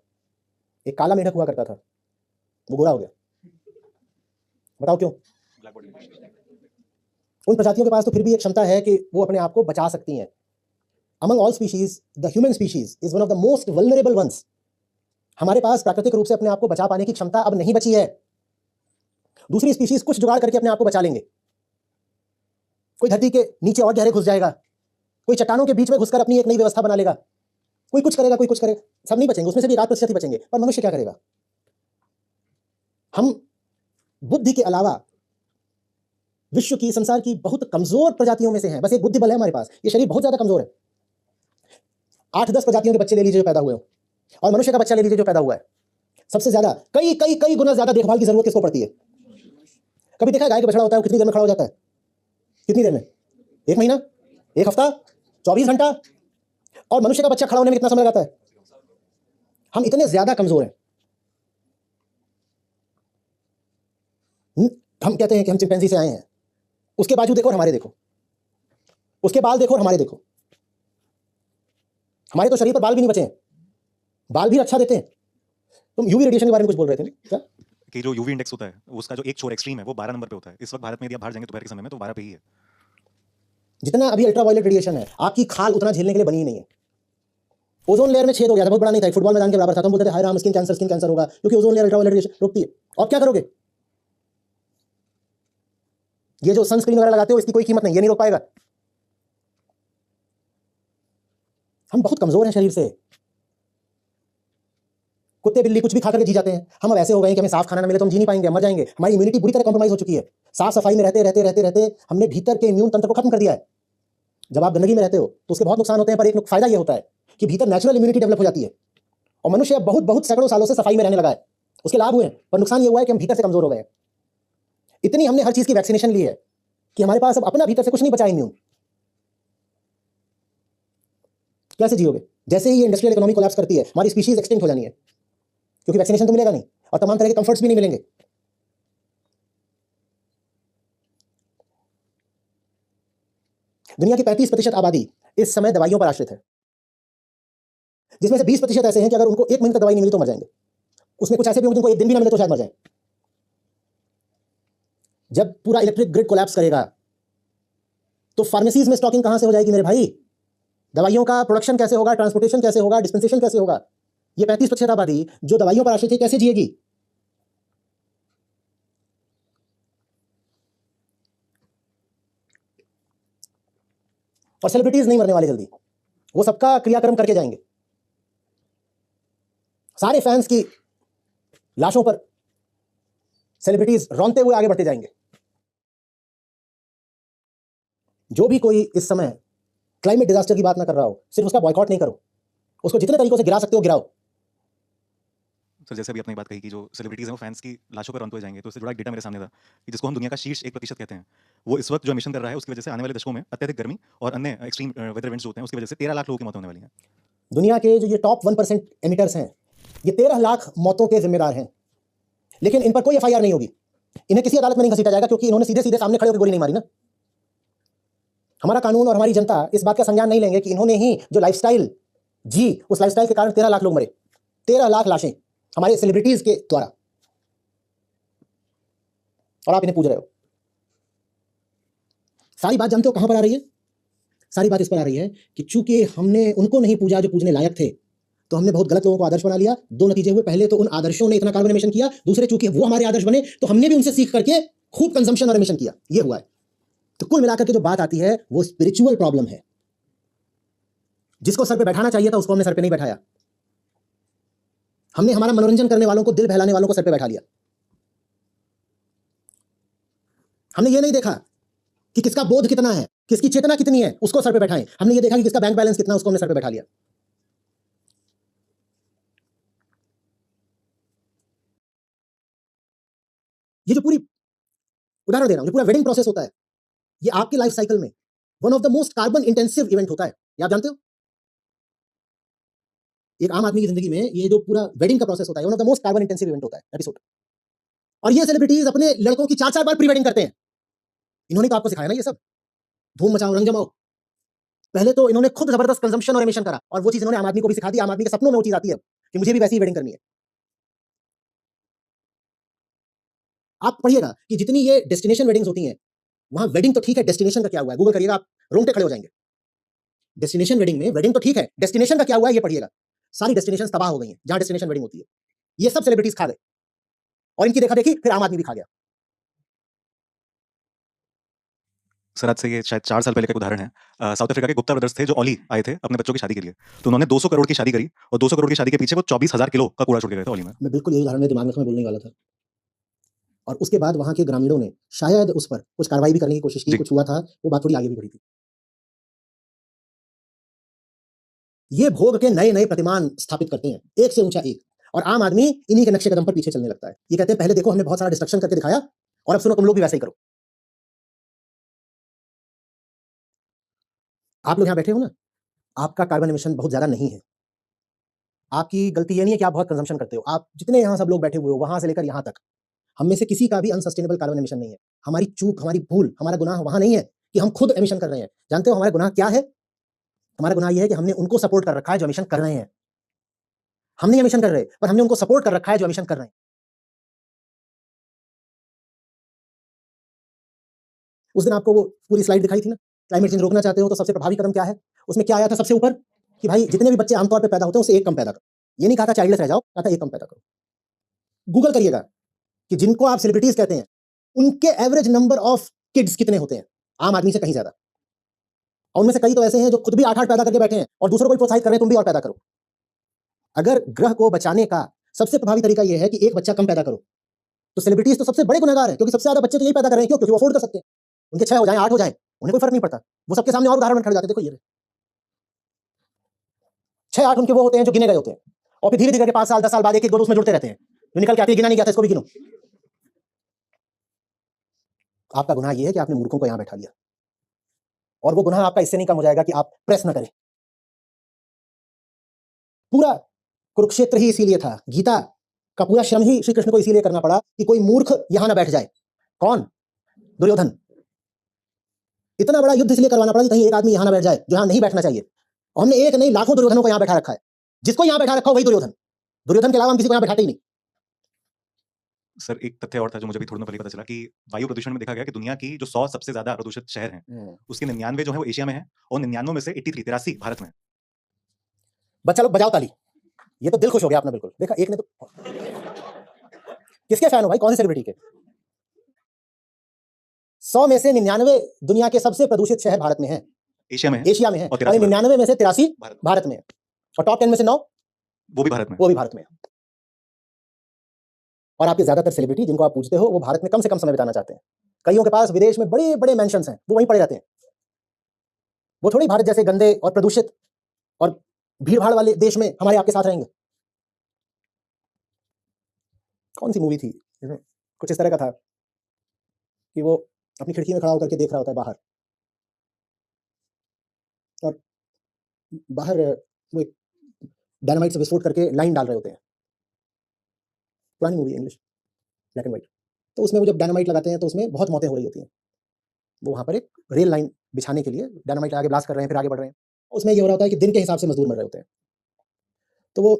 एक काला मेंढक हुआ करता था, वो गोरा हो गया। बताओ क्यों? उन प्रजातियों के पास तो फिर भी एक क्षमता है कि वो अपने आप को बचा सकती हैं। Among all species, the human species is one of the most vulnerable ones. हमारे पास प्राकृतिक रूप से अपने आप को बचा पाने की क्षमता अब नहीं बची है। दूसरी स्पीशीज कुछ जुगाड़ करके अपने आप को बचा लेंगे। कोई धरती के नीचे और गहरे घुस जाएगा, कोई चट्टानों के बीच में घुसकर अपनी एक नई व्यवस्था बना लेगा, कोई कुछ करेगा, कोई कुछ करेगा। सब नहीं बचेंगे, उसमें से भी 1% ही बचेंगे। पर मनुष्य क्या करेगा? हम बुद्धि के अलावा विश्व की, संसार की बहुत कमजोर प्रजातियों में से हैं। बस एक बुद्धि बल है हमारे पास, ये शरीर बहुत ज्यादा कमजोर है। 8-10 प्रजातियों के बच्चे ले लीजिए जो पैदा हुए हो, और मनुष्य का बच्चा ले लीजिए जो पैदा हुआ है, सबसे ज्यादा कई कई कई गुना ज्यादा देखभाल की जरूरत किसको पड़ती है? कभी देखा गाय का बछड़ा होता है वो कितनी देर में खड़ा हो जाता है? कितनी देर में? 1 महीना, 1 हफ्ता, 24 घंटा। और मनुष्य का बच्चा खड़ा होने में कितना समय लगाता है? हम इतने ज्यादा कमजोर हैं। हम कहते हैं कि हम चिंपैंजी से आए हैं, उसके बाजू देखो और हमारे देखो, उसके बाल देखो और हमारे देखो। हमारे तो शरीर पर बाल भी नहीं बचे हैं, बाल भी अच्छा देते हैं। तुम यूवी रेडिएशन के बारे में कुछ बोल रहे थे क्या? कि जो यूवी इंडेक्स होता है उसका जो एक छोर एक्सट्रीम है वो 12 नंबर पे होता है। इस वक्त भारत में यदि आप बाहर जाएंगे दोपहर के समय में तो 12 पे ही है। जितना अभी अल्ट्रावायलेट रेडिएशन है, आपकी खाल उतना झेलने के लिए बनी ही नहीं है। ओजोन लेयर में छेद हो गया था, बहुत बड़ा नहीं था, फुटबॉल मैदान के बराबर था। तुम बोलते थे हाय राम, स्किन कैंसर होगा, क्योंकि ओजोन लेयर अल्ट्रावायलेट रेडिएशन रोकती है। अब क्या करोगे? ये जो सनस्क्रीन वगैरह लगाते हो इसकी कोई कीमत नहीं, ये नहीं रोक पाएगा। हम बहुत कमजोर हैं शरीर से। कुत्ते बिल्ली कुछ भी खा करके जी जाते हैं। हम अब ऐसे हो गए कि हमें साफ खाना ना मिले तो हम जी नहीं पाएंगे, मर जाएंगे। हमारी इम्यूनिटी बुरी तरह कॉम्प्रोमाइज हो चुकी है। साफ सफाई में रहते रहते रहते रहते हमने भीतर के इम्यून तंत्र को खत्म कर दिया है। जब आप गंदगी में रहते हो तो उसके बहुत नुकसान होते हैं, पर एक फायदा यह होता है कि भीतर नेचुरल इम्यूनिटी डेवलप हो जाती है। और मनुष्य अब बहुत बहुत सैकड़ों सालों से सफाई में रहने लगा है। उसके लाभ हुए हैं, पर नुकसान ये हुआ है कि हम भीतर से कमजोर हो गए हैं। इतनी हमने हर चीज की वैक्सीनेशन ली है कि हमारे पास अब अपना भीतर से कुछ नहीं बचा इम्यून। कैसे जियोगे? जैसे ही ये इंडस्ट्रियल इकोनॉमी कोलैप्स करती है, हमारी स्पीशीज एक्सटिंक्ट हो जानी है, क्योंकि वैक्सीनेशन तो मिलेगा नहीं और तमाम तरह के कंफर्ट्स भी नहीं मिलेंगे। दुनिया की 35% आबादी इस समय दवाइयों पर आश्रित है, जिसमें से 20% ऐसे हैं कि अगर उनको 1 महीने तक दवाई नहीं मिली तो मर जाएंगे। उसमें कुछ ऐसे भी होंगे जिनको 1 दिन भी ना मिले तो शायद मर जाए। जब पूरा इलेक्ट्रिक ग्रिड कोलैप्स करेगा तो फार्मेसीज में स्टॉकिंग कहां से हो जाएगी मेरे भाई? दवाइयों का प्रोडक्शन कैसे होगा? ट्रांसपोर्टेशन कैसे होगा? डिस्पेंसेशन कैसे होगा? ये 35% आबादी जो दवाइयों पर आश्रित है कैसे जिएगी? और सेलिब्रिटीज नहीं मरने वाले जल्दी, वो सबका क्रियाक्रम करके जाएंगे। सारे फैंस की लाशों पर सेलिब्रिटीज रौंदते हुए आगे बढ़ते जाएंगे। जो भी कोई इस समय क्लाइमेट डिजास्टर की बात ना कर रहा हो, सिर्फ उसका बॉयकॉट नहीं करो, उसको जितने तरीकों से गिरा सकते हो गिराओ। सर जैसे अभी आपने बात कही कि जो सेलिब्रिटीज हैं वो फैंस की लाशों पर रौंदते हुए जाएंगे, तो उससे जुड़ा एक डेटा मेरे सामने था कि जिसको हम दुनिया का शीर्ष 1% कहते हैं, वो इस वक्त जो एमिशन कर रहा है उसकी वजह से आने वाले दशकों में अत्यधिक गर्मी और अन्य एक्सट्रीम वेदर इवेंट्स जो होते हैं उसकी वजह से 13 लाख लोगों की मौत होने वाली है। दुनिया के जो ये टॉप 1% एमिटर्स हैं, ये 13 लाख मौतों के जिम्मेदार हैं, लेकिन इन पर कोई एफआईआर नहीं होगी। इन्हें किसी अदालत में नहीं घसीटा जाएगा, क्योंकि इन्होंने सीधे सीधे सामने खड़े होकर गोली नहीं मारी ना। हमारा कानून और हमारी जनता इस बात का संज्ञान नहीं लेंगे कि इन्होंने ही जो लाइफस्टाइल जी, उस लाइफस्टाइल के कारण 13 लाख लोग मरे। 13 लाख लाशें हमारे सेलिब्रिटीज के द्वारा, और आप इन्हें पूज रहे हो। सारी बात जानते हो कहां पर आ रही है? सारी बात इस पर आ रही है कि चूंकि हमने उनको नहीं पूजा जो पूजने लायक थे, तो हमने बहुत गलत लोगों को आदर्श बना लिया। दो नतीजे हुए, पहले तो उन आदर्शों ने इतना कार्बन एमिशन किया, दूसरे चूंकि वो हमारे आदर्श बने तो हमने भी उनसे सीख करके खूब कंजम्पशन और एमिशन किया। ये हुआ है। तो कुल मिलाकर के जो बात आती है वो स्पिरिचुअल प्रॉब्लम है। जिसको सर पे बैठाना चाहिए था उसको हमने सर पे नहीं बैठाया। हमने हमारा मनोरंजन करने वालों को, दिल बहलाने वालों को सर पे बैठा लिया। हमने ये नहीं देखा कि किसका बोध कितना है, किसकी चेतना कितनी है, उसको सर पे बैठाएं। हमने ये देखा कि किसका बैंक बैलेंस कितना, उसको हमने सर पे बैठा लिया। ये जो पूरी उदाहरण दे रहा हूं, जो पूरा वेडिंग प्रोसेस होता है, ये आपके लाइफ साइकिल में one of the most carbon intensive event होता है। ये आप जानते हो? एक आम आदमी की जिंदगी में ये जो पूरा वेडिंग का प्रोसेस होता है, one of the most carbon intensive event होता है, एपिसोड। और ये सेलिब्रिटीज अपने लड़कों की 4-4 बार प्री वेडिंग करते हैं। इन्होंने तो आपको सिखाया ना ये सब, धूम मचाओ रंग जमाओ। पहले तो इन्होंने खुद जबरदस्त कंजम्पशन और एमिशन करा, और वो चीज इन्होंने आम आदमी को भी सिखा दी। आम आदमी के सपनों में वो चीज आती है कि मुझे भी वैसी ही वेडिंग करनी है। आप पढ़िएगा कि जितनी ये डेस्टिनेशन वेडिंग्स होती हैं, वहां वेडिंग तो ठीक है, डेस्टिनेशन का क्या हुआ है गूगल करिएगा, आप रोंगटे खड़े हो जाएंगे। डेस्टिनेशन वेडिंग में वेडिंग तो ठीक है, डेस्टिनेशन का क्या हुआ है ये पढ़िएगा। सारी डेस्टिनेशन तबाह हो गई हैं जहां डेस्टिनेशन वेडिंग होती है। ये सब सेलिब्रिटीज खा गए, और इनकी देखा देखी फिर आम आदमी भी खा गया। सर आज से ये शायद 4 साल पहले का एक उदाहरण है। साउथ अफ्रीका के गुप्ता ब्रदर्स थे जो ओली आए थे अपने बच्चों की शादी के लिए, तो उन्होंने 200 करोड़ की शादी करी, और 200 करोड़ की शादी के पीछे वो 24,000 किलो का कूड़ा छोड़ के गए थे ओली में। मैं बिल्कुल यही उदाहरण मेरे दिमाग में था, मैं बोलने वाला था। और उसके बाद वहां के ग्रामीणों ने शायद उस पर कुछ कार्रवाई भी करने की कोशिश की, जी। कुछ हुआ था, वो बात थोड़ी आगे भी बढ़ी थी। ये भोग के नए नए प्रतिमान स्थापित करते हैं, एक से ऊंचा एक, और आम आदमी इन्हीं के नक्शे कदम पर पीछे चलने लगता है। ये कहते हैं पहले देखो हमने बहुत सारा डिस्ट्रक्शन करके दिखाया, और अब सुनो तुम लोग भी वैसे ही करो। आप लोग यहां बैठे हो ना, आपका कार्बन एमिशन बहुत ज्यादा नहीं है। आपकी गलती ये नहीं है कि आप बहुत कंजम्पशन करते हो। आप जितने यहां सब लोग बैठे हुए हो, वहां से लेकर यहां तक, हम में से किसी का भी अनसस्टेनेबल कार्बन एमिशन नहीं है। हमारी चूक, हमारी भूल, हमारा गुनाह वहां नहीं है कि हम खुद एमिशन कर रहे हैं। जानते हो हमारा गुनाह क्या है? हमारा गुनाह यह है कि हमने उनको सपोर्ट कर रखा है जो एमिशन कर रहे हैं। हम नहीं एमिशन कर रहे, पर हमने उनको सपोर्ट कर रखा है जो एमिशन कर रहे हैं। उस दिन आपको वो पूरी स्लाइड दिखाई थी ना, क्लाइमेट चेंज रोकना चाहते हो तो सबसे प्रभावी कदम क्या है? उसमें क्या आया था सबसे ऊपर कि भाई जितने भी बच्चे आमतौर पर पैदा होते हैं उससे एक कम पैदा करो। ये नहीं कहा था चाइल्डलेस रह जाओ, कहा था एक कम पैदा करो। गूगल करिएगा कि जिनको आप सेलिब्रिटीज कहते हैं, उनके एवरेज नंबर ऑफ किड्स कितने होते हैं आम आदमी से कहीं ज्यादा, और उनमें से कई तो ऐसे हैं जो खुद भी 8-8 पैदा करके बैठे हैं और दूसरों को भी प्रोत्साहित कर रहे हैं तुम भी और पैदा करो। अगर ग्रह को बचाने का सबसे प्रभावी तरीका यह है कि एक बच्चा कम पैदा करो, तो सेलिब्रिटीज तो सबसे बड़े गुनहगार हैं, क्योंकि सबसे ज्यादा बच्चे तो यही पैदा कर रहे हैं। क्यों? क्योंकि वो अफोर्ड कर सकते हैं। उनके 6 हो जाएं 8 हो जाएं उन्हें कोई फर्क नहीं पड़ता, वो सबके सामने और उदाहरण खड़े जाते, देखो ये 6-8 उनके वो होते हैं जो गिने गए होते हैं, और फिर धीरे धीरे 5 साल 10 साल बाद एक एक दो उसमें जुड़ते रहते हैं, जो निकल के आते हैं गिना नहीं गया था इसको भी गिनो। आपका गुनाह यह है कि आपने मूर्खों को यहां बैठा लिया, और वो गुनाह आपका इससे नहीं कम हो जाएगा कि आप प्रेस ना करें। पूरा कुरुक्षेत्र ही इसीलिए था, गीता का पूरा श्रम ही श्री कृष्ण को इसीलिए करना पड़ा कि कोई मूर्ख यहां ना बैठ जाए। कौन? दुर्योधन। इतना बड़ा युद्ध इसलिए करवाना पड़ा कि कहीं एक आदमी यहां ना बैठ जाए जो यहां नहीं बैठना चाहिए, और हमने एक नहीं लाखों दुर्योधनों को यहां बैठा रखा है। जिसको यहां बैठा रखा हो वही दुर्योधन, दुर्योधन के अलावा हम किसी को यहां बैठाते ही नहीं। सर एक तथ्य और था जो मुझे भी थोड़ा पहले पता चला कि वायु प्रदूषण में देखा गया कि दुनिया की जो 100 सबसे ज्यादा प्रदूषित शहर हैं उसके 99 जो है वो एशिया में है, और 99 में से 83 भारत में है। बच्चा लोग बजाओ ताली, ये तो दिल खुश हो गया अपना बिल्कुल। देखा एक ने तो, किसके फैन हो भाई, कौन सी सेलिब्रिटी के? 100 में से 99 दुनिया के सबसे प्रदूषित शहर भारत में है, एशिया में है, एशिया में है, और और 99 में से 83 भारत में है, और टॉप 10 में से 9 वो भी भारत में, वो भी भारत में है। और आपके ज्यादातर सेलिब्रिटी जिनको आप पूछते हो वो भारत में कम से कम समय बिताना चाहते हैं। कईयों के पास विदेश में बड़े बड़े मेंशन्स हैं, वो वहीं पड़े रहते हैं। वो थोड़ी भारत जैसे गंदे और प्रदूषित और भीड़ भाड़ वाले देश में हमारे आपके साथ रहेंगे। कौन सी मूवी थी, कुछ इस तरह का था कि वो अपनी खिड़की में खड़ा होकर के देख रहा होता है बाहर, और बाहर वो एक डायनामाइट से विस्फोट करके लाइन डाल रहे होते हैं। पुरानी movie, English, black and white. तो उसमें वो जब डायनामाइट लगाते हैं तो उसमें बहुत मौतें हो रही होती हैं। वो वहाँ पर एक रेल लाइन बिछाने के लिए डायनामाइट आगे ब्लास्ट कर रहे हैं, फिर आगे बढ़ रहे हैं। उसमें ये हो रहा होता है कि दिन के हिसाब से मजदूर मर रहे होते हैं। तो वो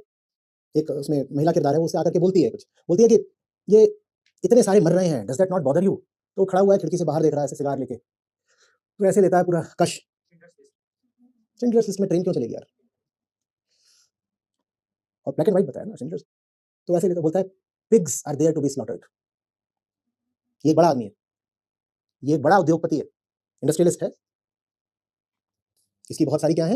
एक उसमें महिला किरदार है, वो उससे आकर के बोलती है कि ये इतने सारे मर रहे हैं, does that not bother you? तो वो खड़ा हुआ है खिड़की से बाहर देख रहा है ऐसे सिगार लेके, तो ऐसे लेता है पूरा कश। शिंडलर्स लिस्ट में ट्रेन क्यों चलेगी यार? और ब्लैक एंड व्हाइट बताया ना शिंडलर्स। तो ऐसे लेता बोलता है pigs are there to be slaughtered. ये एक बड़ा आदमी है, ये एक बड़ा उद्योगपति है, इंडस्ट्रियलिस्ट है। इसकी बहुत सारी क्या है,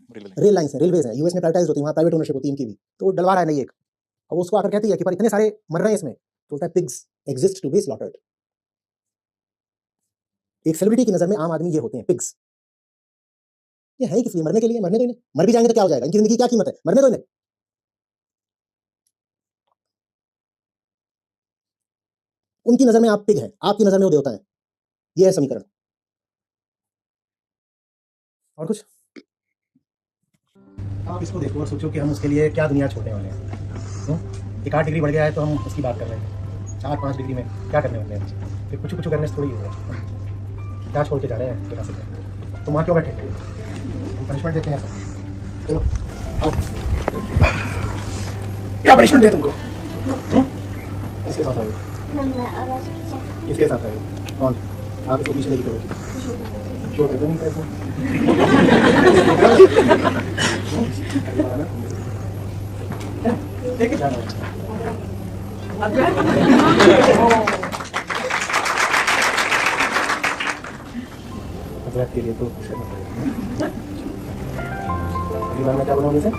रेल लाइन्स है, रेलवेज है। यूएस में प्राइवेटाइज होती है, वहाँ प्राइवेट ओनरशिप होती है इनकी भी। तो वो डलवा रहा है नहीं एक, और उसको आकर कहती है कि पर इतने सारे मर रहे हैं इसमें, तो बोलता है pigs exist to be slaughtered. एक सेलिब्रिटी की नजर में आम आदमी ये होते हैं पिग्स। ये है किस लिए? मरने के लिए। मरने दो इन्हें, मर भी जाएंगे तो क्या हो जाएगा, इनकी जिंदगी की क्या कीमत है, मरने दो इन्हें। उनकी नजर में आप पिग हैं, आपकी नजर में वो देवता है। ये है समीकरण। और कुछ आप इसको देखो और सोचो कि हम उसके लिए क्या दुनिया छोड़ने वाले हैं। एक 8 डिग्री बढ़ गया है तो हम उसकी बात कर रहे हैं, 4-5 डिग्री में क्या करने वाले हैं? फिर कुछ करने से थोड़ी हो गया, क्या छोड़ के जा रहे हैं जगह से? तो वहाँ क्यों बैठे, हम पनिशमेंट देते हैं? चलो आओ, क्या पनिशमेंट दे तुमको? इसके साथ आए, किसके साथ आए? कौन? आप इसको पीछे लेके करो, छोड़ दे नहीं पैसे। लेके जाना है के लिए, तो अगली बार मैं क्या बनाऊंगी सर?